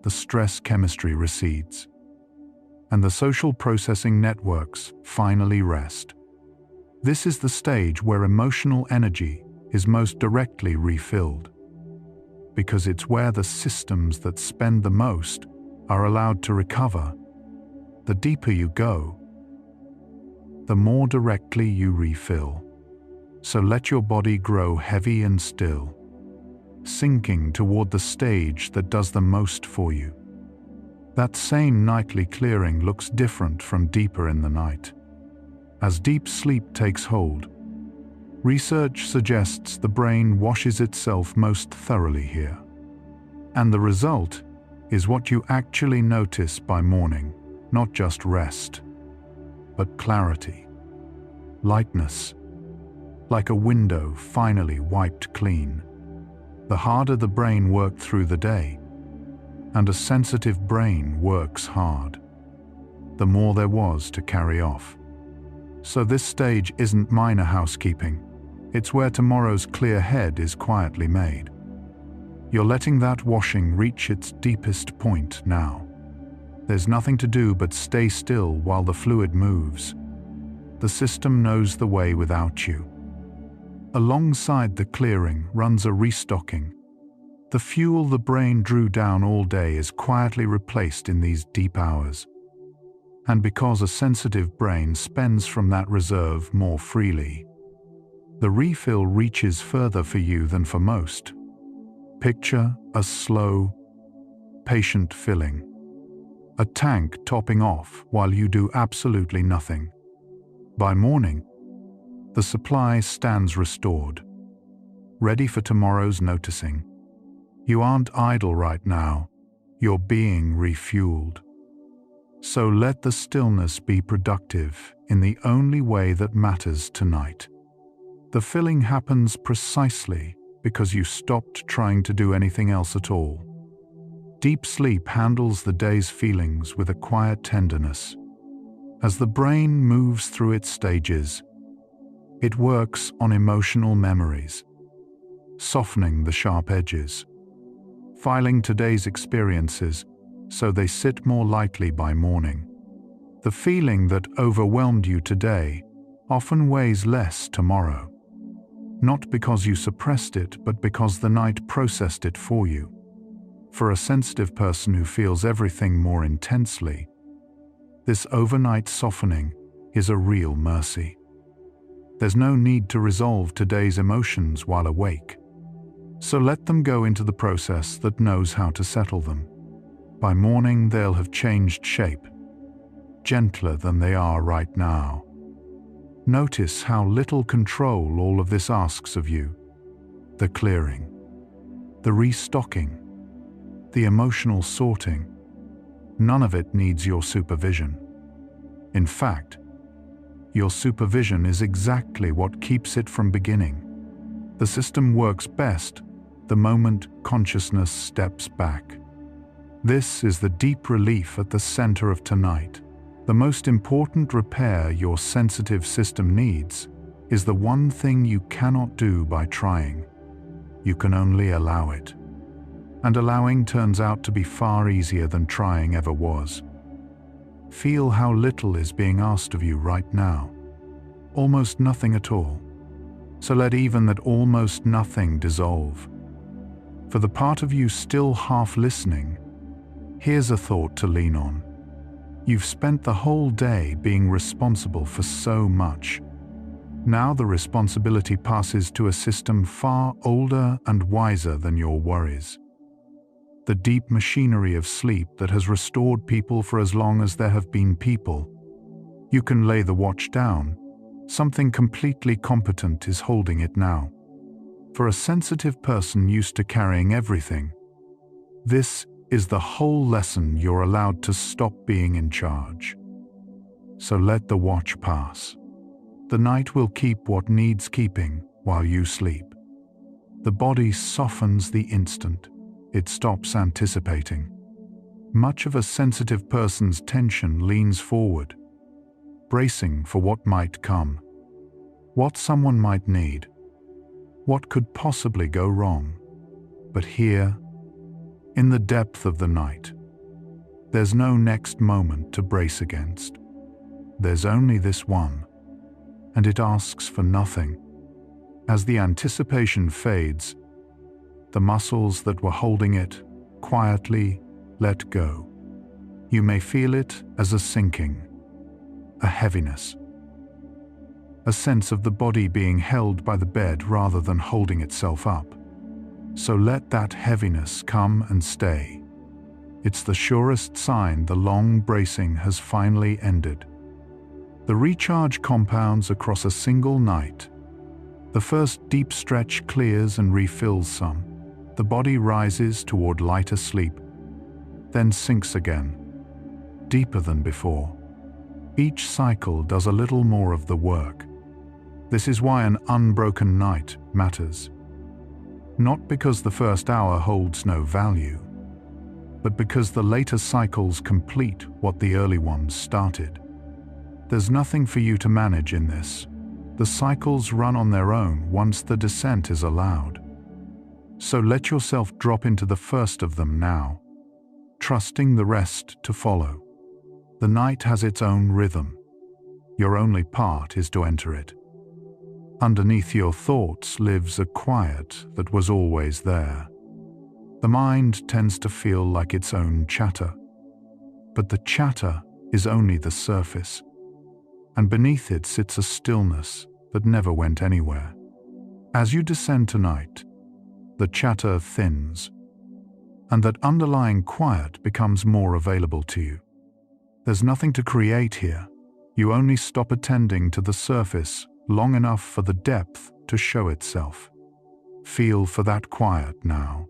the stress chemistry recedes, and the social processing networks finally rest. This is the stage where emotional energy is most directly refilled, because it's where the systems that spend the most are allowed to recover. The deeper you go, the more directly you refill. So let your body grow heavy and still, sinking toward the stage that does the most for you. That same nightly clearing looks different from deeper in the night. As deep sleep takes hold, research suggests the brain washes itself most thoroughly here. And the result is what you actually notice by morning, not just rest, but clarity, lightness, like a window finally wiped clean. The harder the brain worked through the day, and a sensitive brain works hard, the more there was to carry off. So this stage isn't minor housekeeping. It's where tomorrow's clear head is quietly made. You're letting that washing reach its deepest point now. There's nothing to do but stay still while the fluid moves. The system knows the way without you. Alongside the clearing runs a restocking. The fuel the brain drew down all day is quietly replaced in these deep hours. And because a sensitive brain spends from that reserve more freely, the refill reaches further for you than for most. Picture a slow, patient filling. A tank topping off while you do absolutely nothing. By morning, the supply stands restored, ready for tomorrow's noticing. You aren't idle right now, you're being refueled. So let the stillness be productive in the only way that matters tonight. The filling happens precisely because you stopped trying to do anything else at all. Deep sleep handles the day's feelings with a quiet tenderness. As the brain moves through its stages, it works on emotional memories, softening the sharp edges, filing today's experiences so they sit more lightly by morning. The feeling that overwhelmed you today often weighs less tomorrow, not because you suppressed it, but because the night processed it for you. For a sensitive person who feels everything more intensely, this overnight softening is a real mercy. There's no need to resolve today's emotions while awake, so let them go into the process that knows how to settle them. By morning, they'll have changed shape, gentler than they are right now. Notice how little control all of this asks of you. The clearing, the restocking, the emotional sorting. None of it needs your supervision. In fact, your supervision is exactly what keeps it from beginning. The system works best the moment consciousness steps back. This is the deep relief at the center of tonight. The most important repair your sensitive system needs is the one thing you cannot do by trying. You can only allow it. And allowing turns out to be far easier than trying ever was. Feel how little is being asked of you right now. Almost nothing at all. So let even that almost nothing dissolve. For the part of you still half listening, here's a thought to lean on. You've spent the whole day being responsible for so much. Now the responsibility passes to a system far older and wiser than your worries. The deep machinery of sleep that has restored people for as long as there have been people. You can lay the watch down. Something completely competent is holding it now. For a sensitive person used to carrying everything, this is the whole lesson. You're allowed to stop being in charge. So let the watch pass. The night will keep what needs keeping while you sleep. The body softens the instant it stops anticipating. Much of a sensitive person's tension leans forward, bracing for what might come, what someone might need, what could possibly go wrong. But here, in the depth of the night, there's no next moment to brace against. There's only this one, and it asks for nothing. As the anticipation fades, the muscles that were holding it quietly let go. You may feel it as a sinking, a heaviness, a sense of the body being held by the bed rather than holding itself up. So let that heaviness come and stay. It's the surest sign the long bracing has finally ended. The recharge compounds across a single night. The first deep stretch clears and refills some. The body rises toward lighter sleep, then sinks again, deeper than before. Each cycle does a little more of the work. This is why an unbroken night matters. Not because the first hour holds no value, but because the later cycles complete what the early ones started. There's nothing for you to manage in this. The cycles run on their own once the descent is allowed. So let yourself drop into the first of them now, trusting the rest to follow. The night has its own rhythm. Your only part is to enter it. Underneath your thoughts lives a quiet that was always there. The mind tends to feel like its own chatter, but the chatter is only the surface, and beneath it sits a stillness that never went anywhere. As you descend tonight, the chatter thins, and that underlying quiet becomes more available to you. There's nothing to create here. You only stop attending to the surface long enough for the depth to show itself. Feel for that quiet now,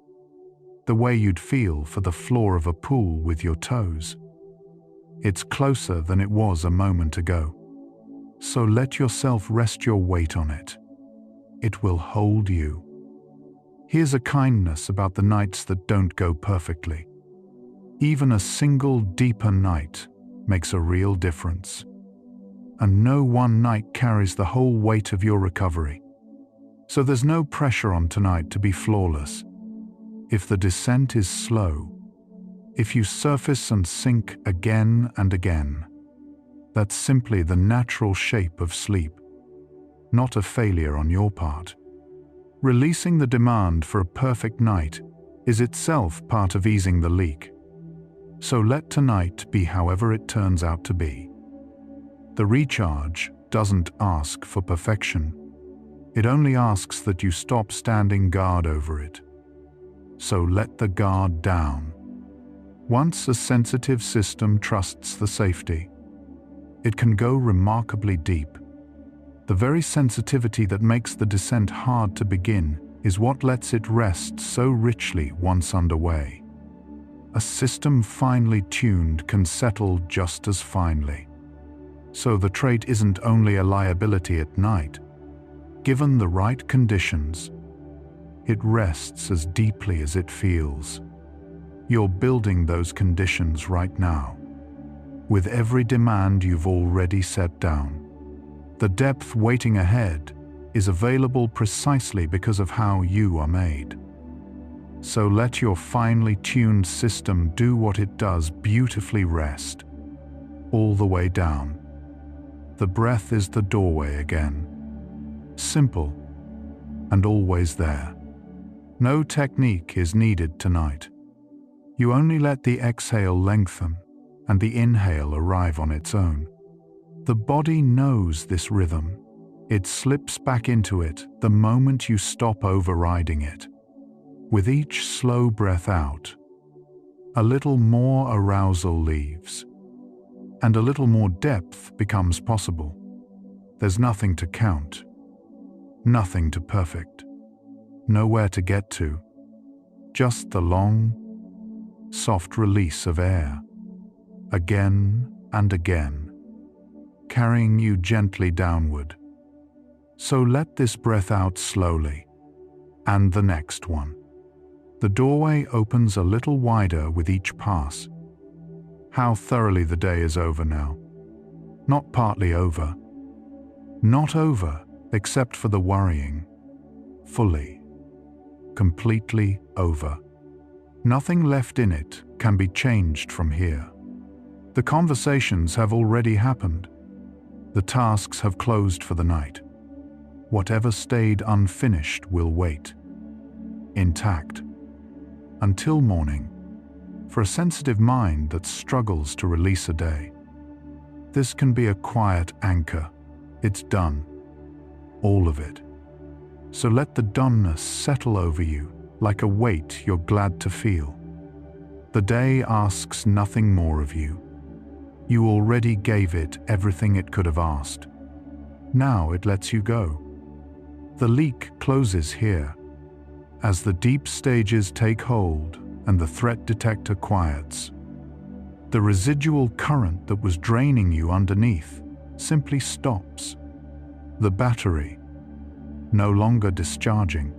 the way you'd feel for the floor of a pool with your toes. It's closer than it was a moment ago. So let yourself rest your weight on it. It will hold you. Here's a kindness about the nights that don't go perfectly. Even a single deeper night makes a real difference. And no one night carries the whole weight of your recovery. So there's no pressure on tonight to be flawless. If the descent is slow, if you surface and sink again and again, that's simply the natural shape of sleep, not a failure on your part. Releasing the demand for a perfect night is itself part of easing the leak. So let tonight be however it turns out to be. The recharge doesn't ask for perfection. It only asks that you stop standing guard over it. So let the guard down. Once a sensitive system trusts the safety, it can go remarkably deep. The very sensitivity that makes the descent hard to begin is what lets it rest so richly once underway. A system finely tuned can settle just as finely. So the trait isn't only a liability at night. Given the right conditions, it rests as deeply as it feels. You're building those conditions right now, with every demand you've already set down. The depth waiting ahead is available precisely because of how you are made. So let your finely tuned system do what it does beautifully. Rest all the way down. The breath is the doorway again. Simple and always there. No technique is needed tonight. You only let the exhale lengthen and the inhale arrive on its own. The body knows this rhythm. It slips back into it the moment you stop overriding it. With each slow breath out, a little more arousal leaves, and a little more depth becomes possible. There's nothing to count, nothing to perfect, nowhere to get to, just the long, soft release of air, again and again, carrying you gently downward. So let this breath out slowly, and the next one. The doorway opens a little wider with each pass. How thoroughly the day is over now. Not partly over. Not over, except for the worrying. Fully. Completely over. Nothing left in it can be changed from here. The conversations have already happened. The tasks have closed for the night. Whatever stayed unfinished will wait. Intact. Until morning. For a sensitive mind that struggles to release a day. This can be a quiet anchor. It's done. All of it. So let the doneness settle over you like a weight you're glad to feel. The day asks nothing more of you. You already gave it everything it could have asked. Now it lets you go. The leak closes here. As the deep stages take hold and the threat detector quiets, the residual current that was draining you underneath simply stops. The battery, no longer discharging,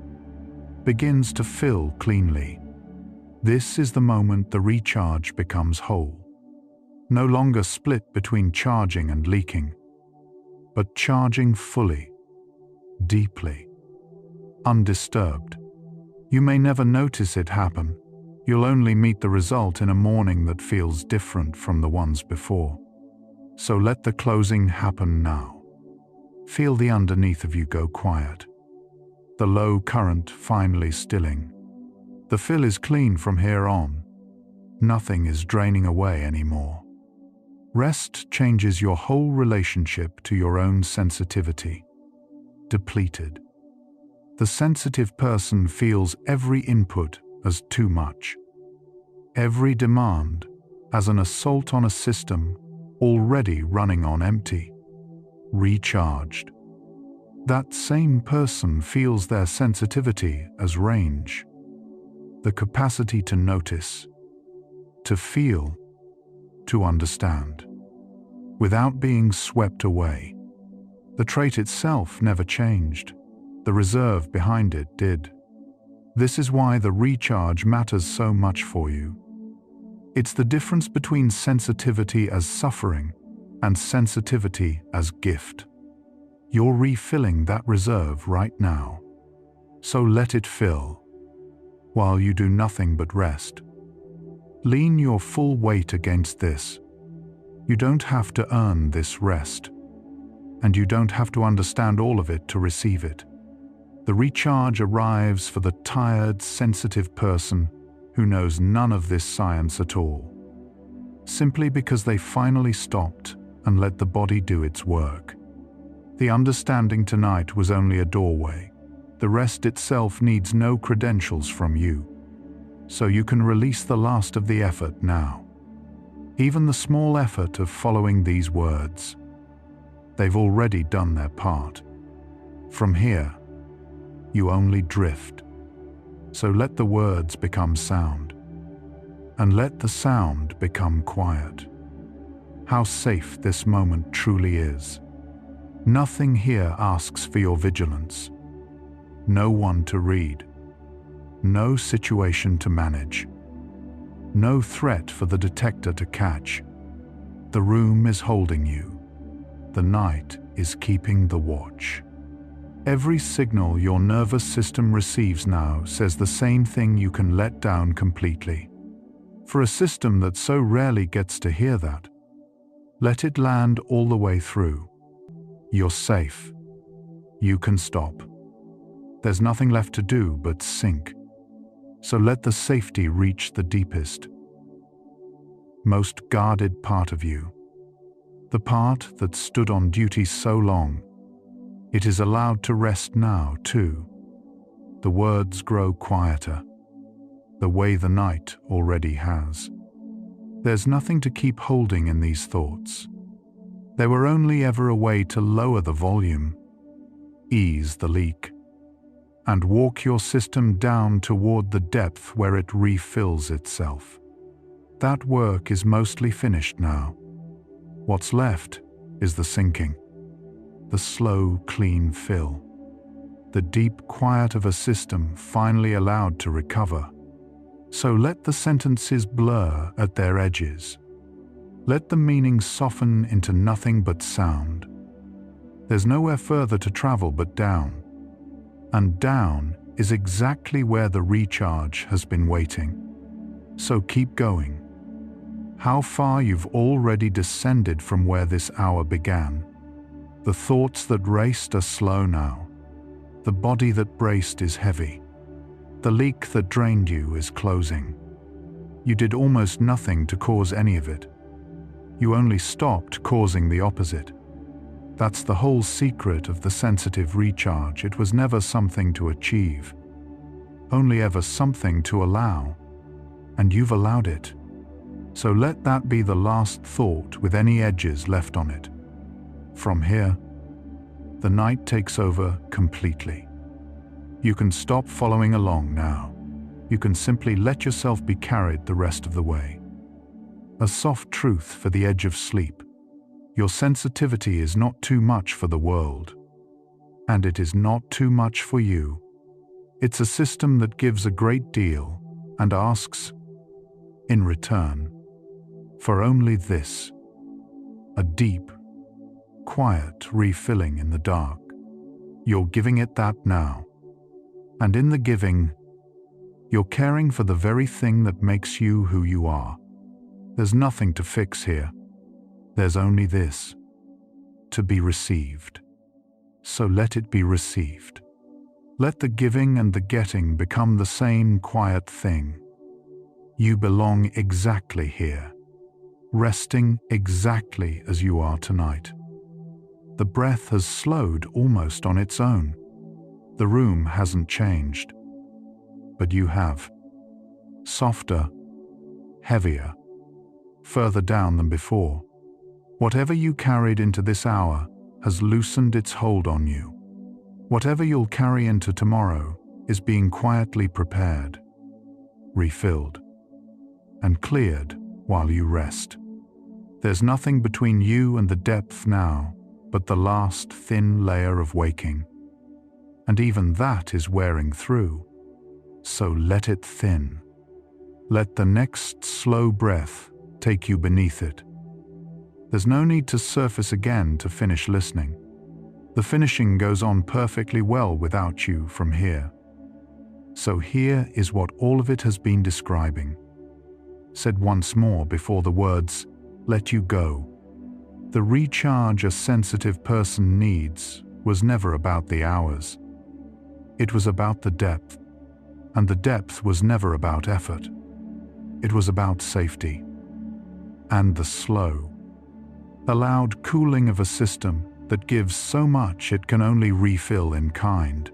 begins to fill cleanly. This is the moment the recharge becomes whole. No longer split between charging and leaking, but charging fully, deeply, undisturbed. You may never notice it happen. You'll only meet the result in a morning that feels different from the ones before. So let the closing happen now. Feel the underneath of you go quiet. The low current finally stilling. The fill is clean from here on. Nothing is draining away anymore. Rest changes your whole relationship to your own sensitivity. Depleted. The sensitive person feels every input as too much. Every demand as an assault on a system already running on empty. Recharged. That same person feels their sensitivity as range. The capacity to notice, to feel, to understand, without being swept away. The trait itself never changed. The reserve behind it did. This is why the recharge matters so much for you. It's the difference between sensitivity as suffering and sensitivity as gift. You're refilling that reserve right now. So let it fill, while you do nothing but rest. Lean your full weight against this. You don't have to earn this rest, and you don't have to understand all of it to receive it. The recharge arrives for the tired, sensitive person who knows none of this science at all, simply because they finally stopped and let the body do its work. The understanding tonight was only a doorway. The rest itself needs no credentials from you, so you can release the last of the effort now. Even the small effort of following these words. They've already done their part. From here, you only drift. So let the words become sound, and let the sound become quiet. How safe this moment truly is. Nothing here asks for your vigilance. No one to read. No situation to manage. No threat for the detector to catch. The room is holding you. The night is keeping the watch. Every signal your nervous system receives now says the same thing you can let down completely. For a system that so rarely gets to hear that, let it land all the way through. You're safe. You can stop. There's nothing left to do but sink. So let the safety reach the deepest, most guarded part of you, the part that stood on duty so long. It is allowed to rest now, too. The words grow quieter, the way the night already has. There's nothing to keep holding in these thoughts. They were only ever a way to lower the volume, ease the leak, and walk your system down toward the depth where it refills itself. That work is mostly finished now. What's left is the sinking, the slow, clean fill, the deep quiet of a system finally allowed to recover. So let the sentences blur at their edges. Let the meaning soften into nothing but sound. There's nowhere further to travel but down. And down is exactly where the recharge has been waiting. So keep going. How far you've already descended from where this hour began. The thoughts that raced are slow now. The body that braced is heavy. The leak that drained you is closing. You did almost nothing to cause any of it. You only stopped causing the opposite. That's the whole secret of the sensitive recharge. It was never something to achieve, only ever something to allow, and you've allowed it. So let that be the last thought with any edges left on it. From here, the night takes over completely. You can stop following along now. You can simply let yourself be carried the rest of the way. A soft truth for the edge of sleep. Your sensitivity is not too much for the world, and it is not too much for you. It's a system that gives a great deal and asks, in return, for only this, a deep, quiet refilling in the dark. You're giving it that now, and in the giving, you're caring for the very thing that makes you who you are. There's nothing to fix here. There's only this, to be received. So let it be received. Let the giving and the getting become the same quiet thing. You belong exactly here, resting exactly as you are tonight. The breath has slowed almost on its own. The room hasn't changed, but you have. Softer, heavier, further down than before. Whatever you carried into this hour has loosened its hold on you. Whatever you'll carry into tomorrow is being quietly prepared, refilled, and cleared while you rest. There's nothing between you and the depth now but the last thin layer of waking. And even that is wearing through. So let it thin. Let the next slow breath take you beneath it. There's no need to surface again to finish listening. The finishing goes on perfectly well without you from here. So here is what all of it has been describing. Said once more before the words, let you go. The recharge a sensitive person needs was never about the hours. It was about the depth, and the depth was never about effort. It was about safety. And the slow, allowed cooling of a system that gives so much it can only refill in kind.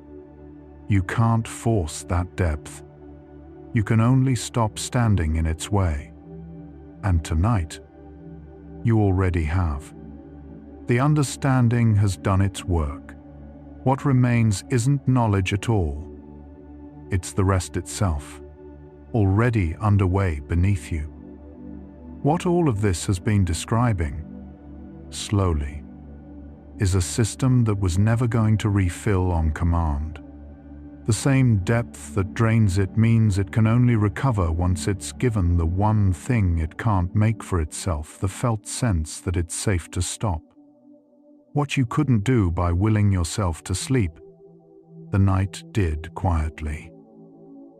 You can't force that depth. You can only stop standing in its way. And tonight, you already have. The understanding has done its work. What remains isn't knowledge at all. It's the rest itself, already underway beneath you. What all of this has been describing, slowly, is a system that was never going to refill on command. The same depth that drains it means it can only recover once it's given the one thing it can't make for itself, the felt sense that it's safe to stop. What you couldn't do by willing yourself to sleep, the night did quietly,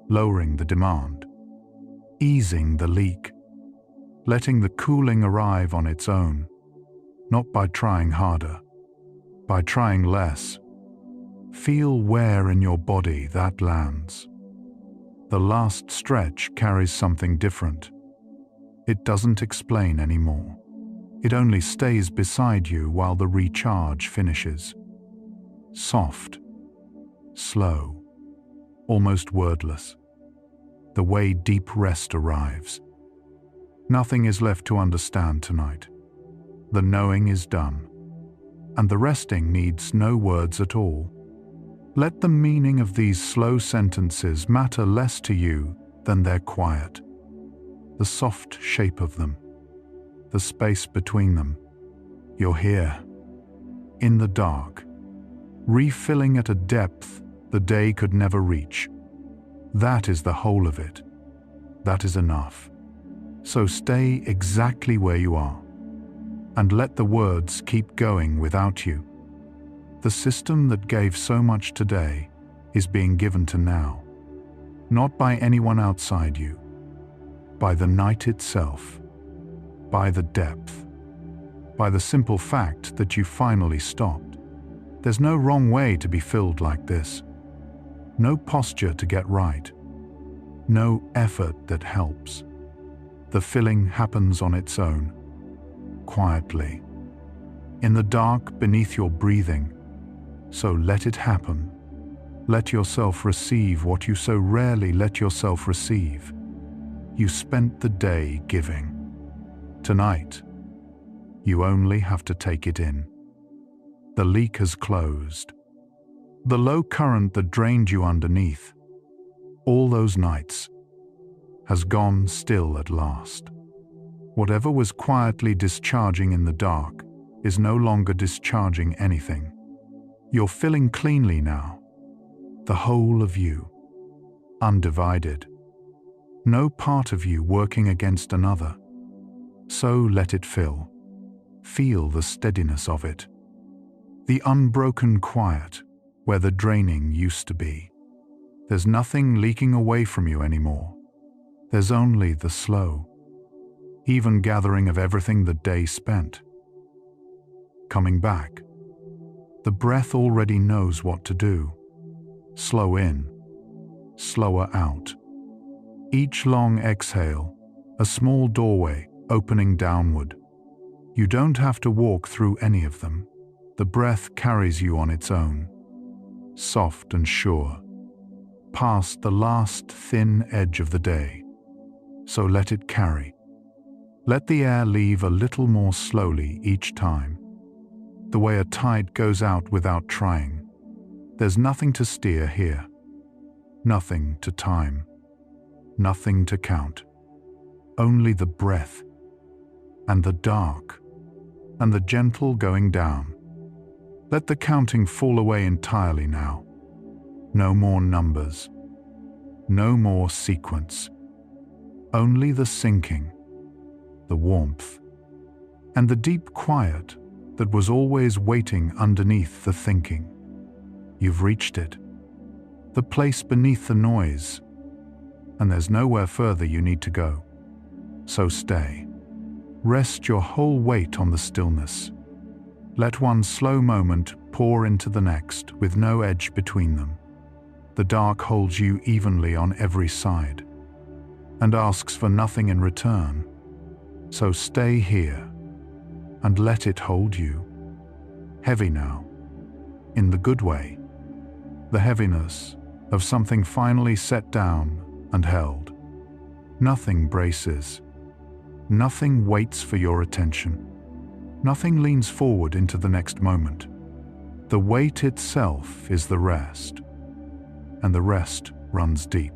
lowering the demand, easing the leak, letting the cooling arrive on its own, not by trying harder, by trying less. Feel where in your body that lands. The last stretch carries something different. It doesn't explain anymore. It only stays beside you while the recharge finishes. Soft, slow, almost wordless. The way deep rest arrives. Nothing is left to understand tonight. The knowing is done, and the resting needs no words at all. Let the meaning of these slow sentences matter less to you than their quiet. The soft shape of them, the space between them. You're here, in the dark, refilling at a depth the day could never reach. That is the whole of it. That is enough. So stay exactly where you are, and let the words keep going without you. The system that gave so much today is being given to now, not by anyone outside you, by the night itself, by the depth, by the simple fact that you finally stopped. There's no wrong way to be filled like this, no posture to get right, no effort that helps. The filling happens on its own, quietly, in the dark beneath your breathing. So let it happen. Let yourself receive what you so rarely let yourself receive. You spent the day giving. Tonight, you only have to take it in. The leak has closed. The low current that drained you underneath, all those nights, has gone still at last. Whatever was quietly discharging in the dark is no longer discharging anything. You're filling cleanly now, the whole of you, undivided. No part of you working against another. So let it fill. Feel the steadiness of it. The unbroken quiet where the draining used to be. There's nothing leaking away from you anymore. There's only the slow, even gathering of everything the day spent. Coming back. The breath already knows what to do. Slow in, slower out. Each long exhale, a small doorway opening downward. You don't have to walk through any of them. The breath carries you on its own, soft and sure, past the last thin edge of the day. So let it carry. Let the air leave a little more slowly each time. The way a tide goes out without trying. There's nothing to steer here, nothing to time, nothing to count. Only the breath, and the dark, and the gentle going down. Let the counting fall away entirely now. No more numbers, no more sequence. Only the sinking, the warmth, and the deep quiet that was always waiting underneath the thinking. You've reached it, the place beneath the noise, and there's nowhere further you need to go. So stay. Rest your whole weight on the stillness. Let one slow moment pour into the next with no edge between them. The dark holds you evenly on every side and asks for nothing in return. So stay here and let it hold you. Heavy now, in the good way. The heaviness of something finally set down and held. Nothing braces. Nothing waits for your attention. Nothing leans forward into the next moment. The weight itself is the rest, and the rest runs deep.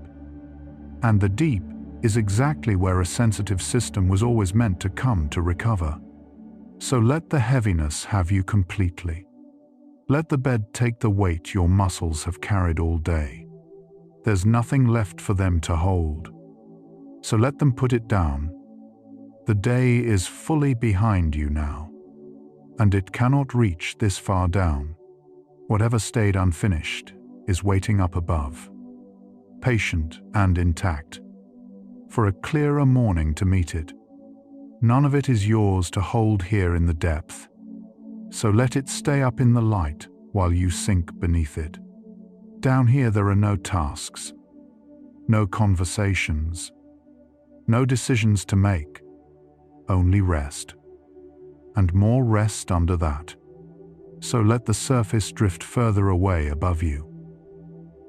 And the deep is exactly where a sensitive system was always meant to come to recover. So let the heaviness have you completely. Let the bed take the weight your muscles have carried all day. There's nothing left for them to hold. So let them put it down. The day is fully behind you now, and it cannot reach this far down. Whatever stayed unfinished is waiting up above, patient and intact, for a clearer morning to meet it. None of it is yours to hold here in the depth, so let it stay up in the light while you sink beneath it. Down here there are no tasks, no conversations, no decisions to make, only rest. And more rest under that. So let the surface drift further away above you.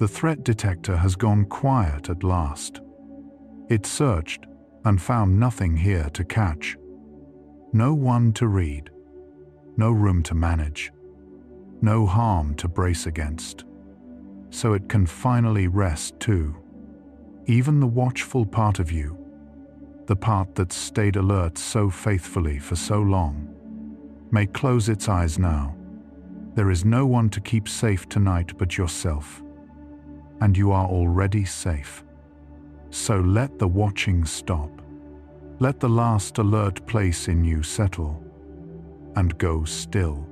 The threat detector has gone quiet at last. It searched and found nothing here to catch. No one to read. No room to manage. No harm to brace against. So it can finally rest too. Even the watchful part of you, the part that stayed alert so faithfully for so long, may close its eyes now. There is no one to keep safe tonight but yourself. And you are already safe. So let the watching stop. Let the last alert place in you settle and go still.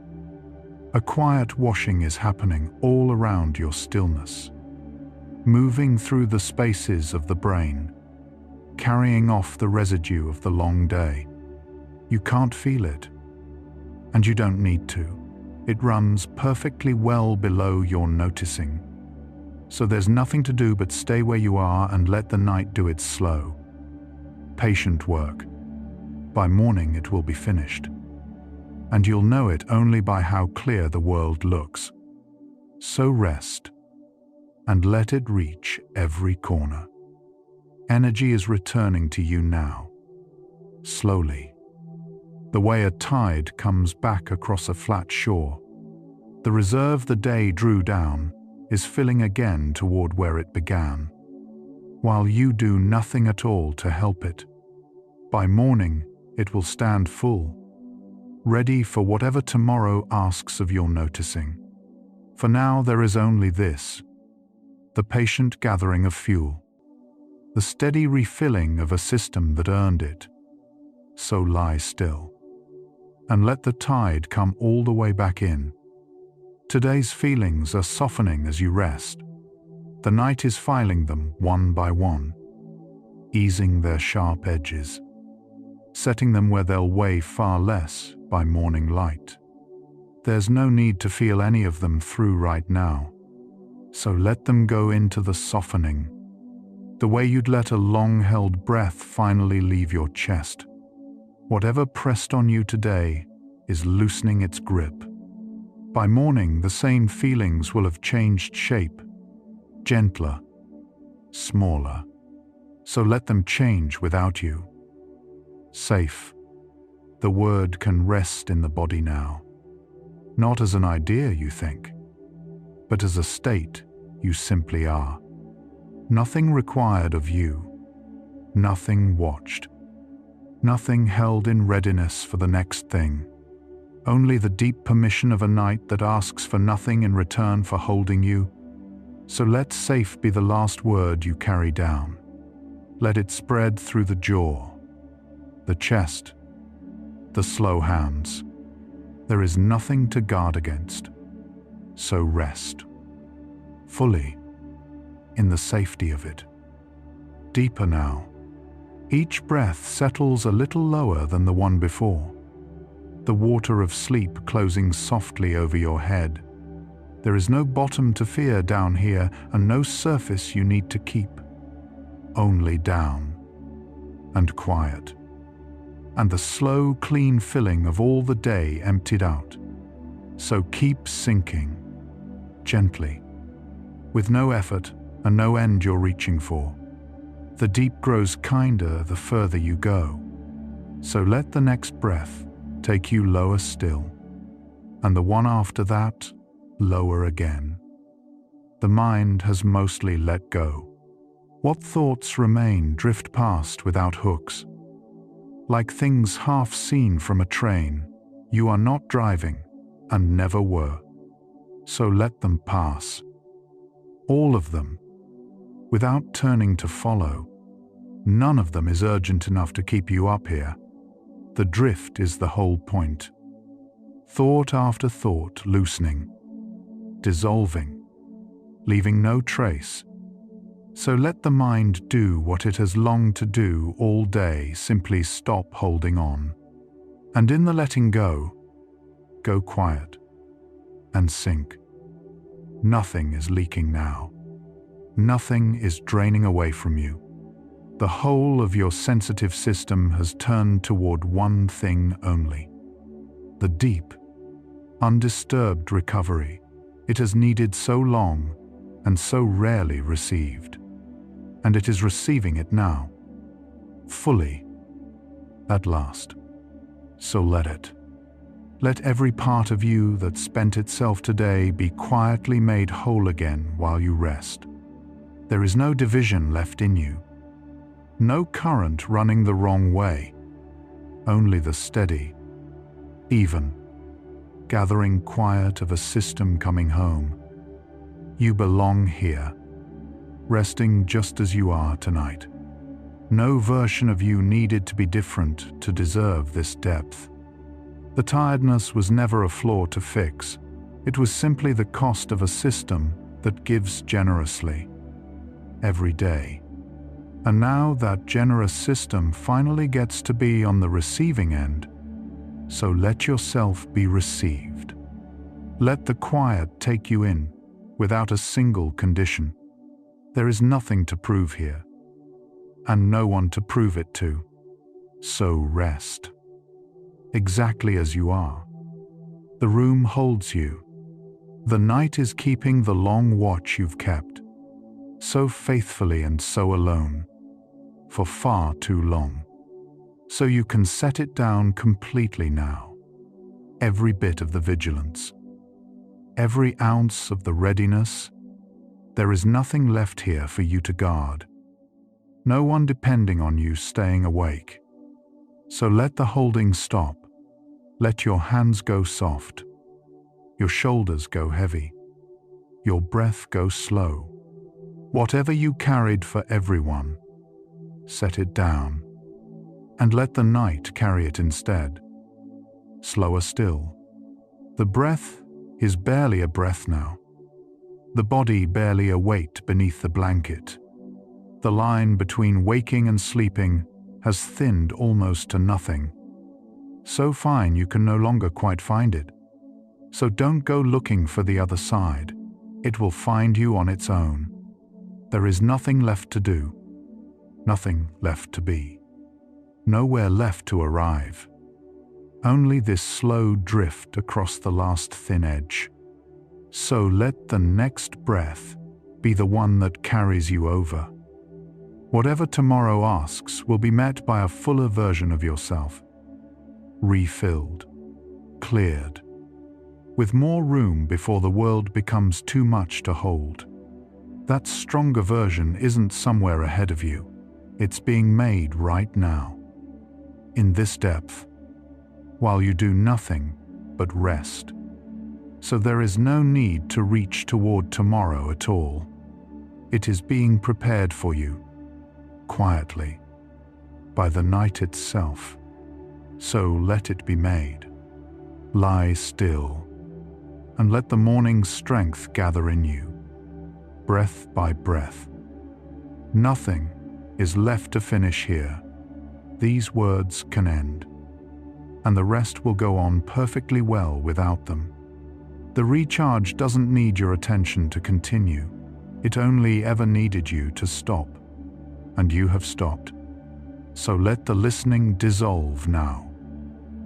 A quiet washing is happening all around your stillness, moving through the spaces of the brain, carrying off the residue of the long day. You can't feel it, and you don't need to. It runs perfectly well below your noticing. So there's nothing to do but stay where you are and let the night do its slow, patient work. By morning it will be finished. And you'll know it only by how clear the world looks. So rest, and let it reach every corner. Energy is returning to you now, slowly. The way a tide comes back across a flat shore. The reserve the day drew down is filling again toward where it began, while you do nothing at all to help it. By morning, it will stand full, ready for whatever tomorrow asks of your noticing. For now there is only this, the patient gathering of fuel, the steady refilling of a system that earned it. So lie still, and let the tide come all the way back in. Today's feelings are softening as you rest. The night is filing them one by one, easing their sharp edges, setting them where they'll weigh far less by morning light. There's no need to feel any of them through right now, so let them go into the softening, the way you'd let a long-held breath finally leave your chest. Whatever pressed on you today is loosening its grip. By morning, the same feelings will have changed shape, gentler, smaller. So let them change without you. Safe. The word can rest in the body now. Not as an idea you think, but as a state you simply are. Nothing required of you. Nothing watched. Nothing held in readiness for the next thing. Only the deep permission of a night that asks for nothing in return for holding you. So let safe be the last word you carry down. Let it spread through the jaw, the chest, the slow hands. There is nothing to guard against. So rest, fully, in the safety of it. Deeper now. Each breath settles a little lower than the one before. The water of sleep closing softly over your head. There is no bottom to fear down here, and no surface you need to keep. Only down, and quiet, and the slow, clean filling of all the day emptied out. So keep sinking, gently, with no effort and no end you're reaching for. The deep grows kinder the further you go. So let the next breath take you lower still, and the one after that, lower again. The mind has mostly let go. What thoughts remain drift past without hooks. Like things half seen from a train, you are not driving and never were. So let them pass. All of them, without turning to follow. None of them is urgent enough to keep you up here. The drift is the whole point. Thought after thought loosening, dissolving, leaving no trace. So let the mind do what it has longed to do all day, simply stop holding on. And in the letting go, go quiet and sink. Nothing is leaking now. Nothing is draining away from you. The whole of your sensitive system has turned toward one thing only: the deep, undisturbed recovery it has needed so long and so rarely received. And it is receiving it now, fully, at last. So let it. Let every part of you that spent itself today be quietly made whole again while you rest. There is no division left in you, no current running the wrong way, only the steady, even, gathering quiet of a system coming home. You belong here, resting just as you are tonight. No version of you needed to be different to deserve this depth. The tiredness was never a flaw to fix. It was simply the cost of a system that gives generously, every day. And now that generous system finally gets to be on the receiving end, so let yourself be received. Let the quiet take you in, without a single condition. There is nothing to prove here, and no one to prove it to. So rest, exactly as you are. The room holds you. The night is keeping the long watch you've kept, so faithfully and so alone, for far too long. So you can set it down completely now. Every bit of the vigilance, every ounce of the readiness. There is nothing left here for you to guard. No one depending on you staying awake. So let the holding stop. Let your hands go soft, your shoulders go heavy, your breath go slow. Whatever you carried for everyone, set it down, and let the night carry it instead. Slower still. The breath is barely a breath now. The body barely a weight beneath the blanket. The line between waking and sleeping has thinned almost to nothing. So fine you can no longer quite find it. So don't go looking for the other side. It will find you on its own. There is nothing left to do, nothing left to be, nowhere left to arrive. Only this slow drift across the last thin edge. So let the next breath be the one that carries you over. Whatever tomorrow asks will be met by a fuller version of yourself, refilled, cleared, with more room before the world becomes too much to hold. That stronger version isn't somewhere ahead of you. It's being made right now, in this depth, while you do nothing but rest. So there is no need to reach toward tomorrow at all. It is being prepared for you, quietly, by the night itself. So let it be made. Lie still, and let the morning's strength gather in you, breath by breath. Nothing is left to finish here. These words can end, and the rest will go on perfectly well without them. The recharge doesn't need your attention to continue. It only ever needed you to stop, and you have stopped. So let the listening dissolve now.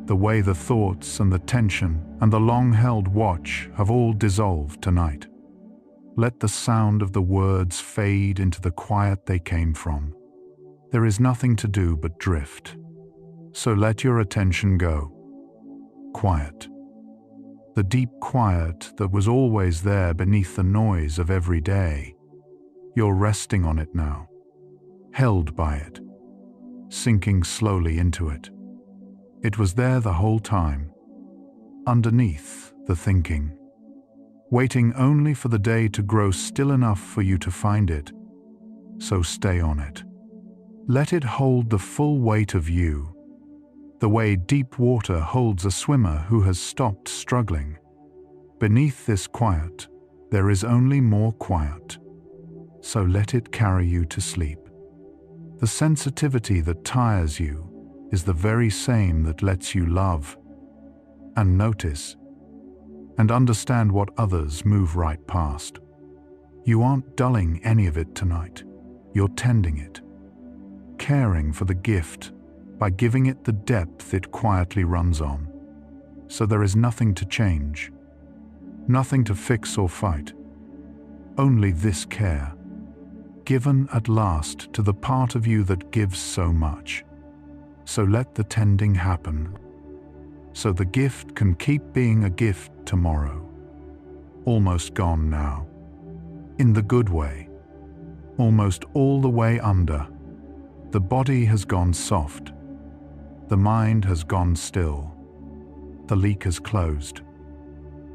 The way the thoughts and the tension and the long-held watch have all dissolved tonight. Let the sound of the words fade into the quiet they came from. There is nothing to do but drift. So let your attention go. Quiet. The deep quiet that was always there beneath the noise of every day. You're resting on it now, held by it, sinking slowly into it. It was there the whole time, underneath the thinking, waiting only for the day to grow still enough for you to find it. So stay on it. Let it hold the full weight of you, the way deep water holds a swimmer who has stopped struggling. Beneath this quiet, there is only more quiet. So let it carry you to sleep. The sensitivity that tires you is the very same that lets you love and notice and understand what others move right past. You aren't dulling any of it tonight. You're tending it, caring for the gift by giving it the depth it quietly runs on. So there is nothing to change, nothing to fix or fight, only this care, given at last to the part of you that gives so much. So let the tending happen, so the gift can keep being a gift tomorrow. Almost gone now, in the good way, almost all the way under. The body has gone soft, the mind has gone still, the leak has closed,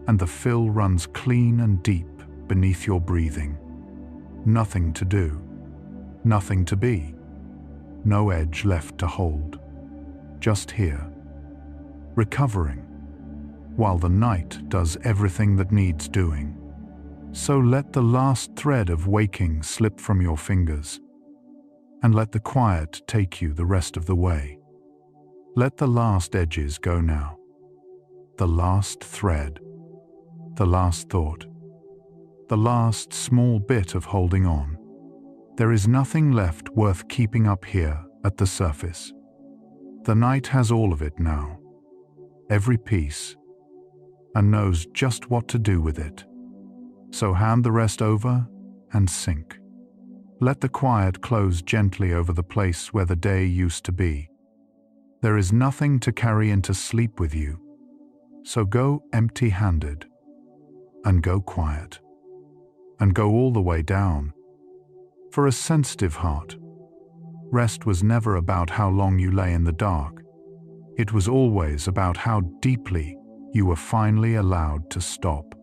and the fill runs clean and deep beneath your breathing. Nothing to do, nothing to be, no edge left to hold, just here, recovering, while the night does everything that needs doing. So let the last thread of waking slip from your fingers, and let the quiet take you the rest of the way. Let the last edges go now, the last thread, the last thought, the last small bit of holding on. There is nothing left worth keeping up here at the surface. The night has all of it now, every piece, and knows just what to do with it. So hand the rest over and sink. Let the quiet close gently over the place where the day used to be. There is nothing to carry into sleep with you, so go empty-handed, and go quiet, and go all the way down. For a sensitive heart, rest was never about how long you lay in the dark. It was always about how deeply you were finally allowed to stop.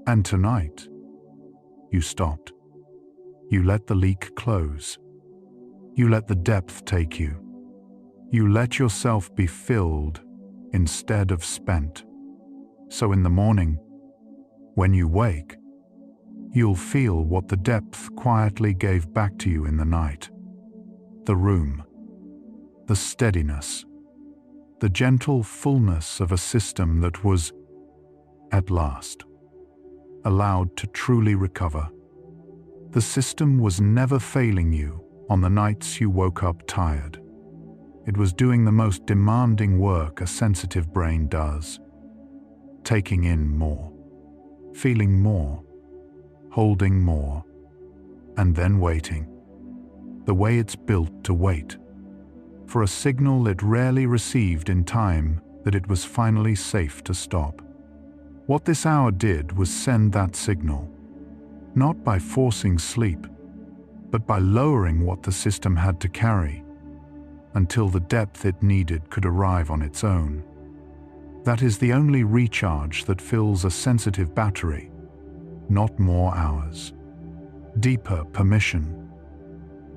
And tonight, you stopped. You let the leak close. You let the depth take you. You let yourself be filled instead of spent. So in the morning, when you wake, you'll feel what the depth quietly gave back to you in the night. The room, the steadiness, the gentle fullness of a system that was, at last, allowed to truly recover. The system was never failing you on the nights you woke up tired. It was doing the most demanding work a sensitive brain does, taking in more, feeling more, holding more, and then waiting, the way it's built to wait, for a signal it rarely received in time that it was finally safe to stop. What this hour did was send that signal, not by forcing sleep, but by lowering what the system had to carry, until the depth it needed could arrive on its own. That is the only recharge that fills a sensitive battery, not more hours. Deeper permission.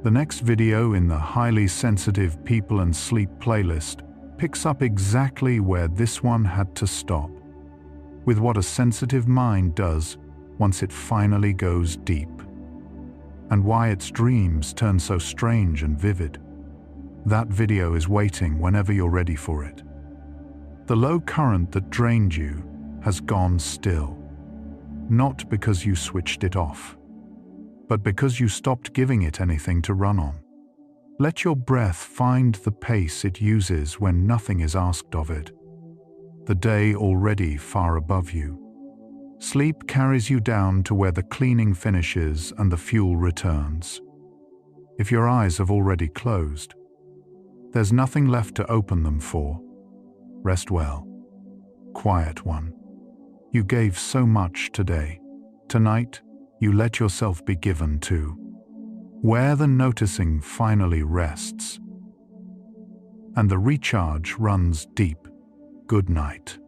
The next video in the Highly Sensitive People and Sleep playlist picks up exactly where this one had to stop, with what a sensitive mind does once it finally goes deep, and why its dreams turn so strange and vivid. That video is waiting whenever you're ready for it. The low current that drained you has gone still, not because you switched it off, but because you stopped giving it anything to run on. Let your breath find the pace it uses when nothing is asked of it. The day already far above you. Sleep carries you down to where the cleaning finishes and the fuel returns. If your eyes have already closed, there's nothing left to open them for. Rest well, quiet one. You gave so much today. Tonight, you let yourself be given to where the noticing finally rests, and the recharge runs deep. Good night.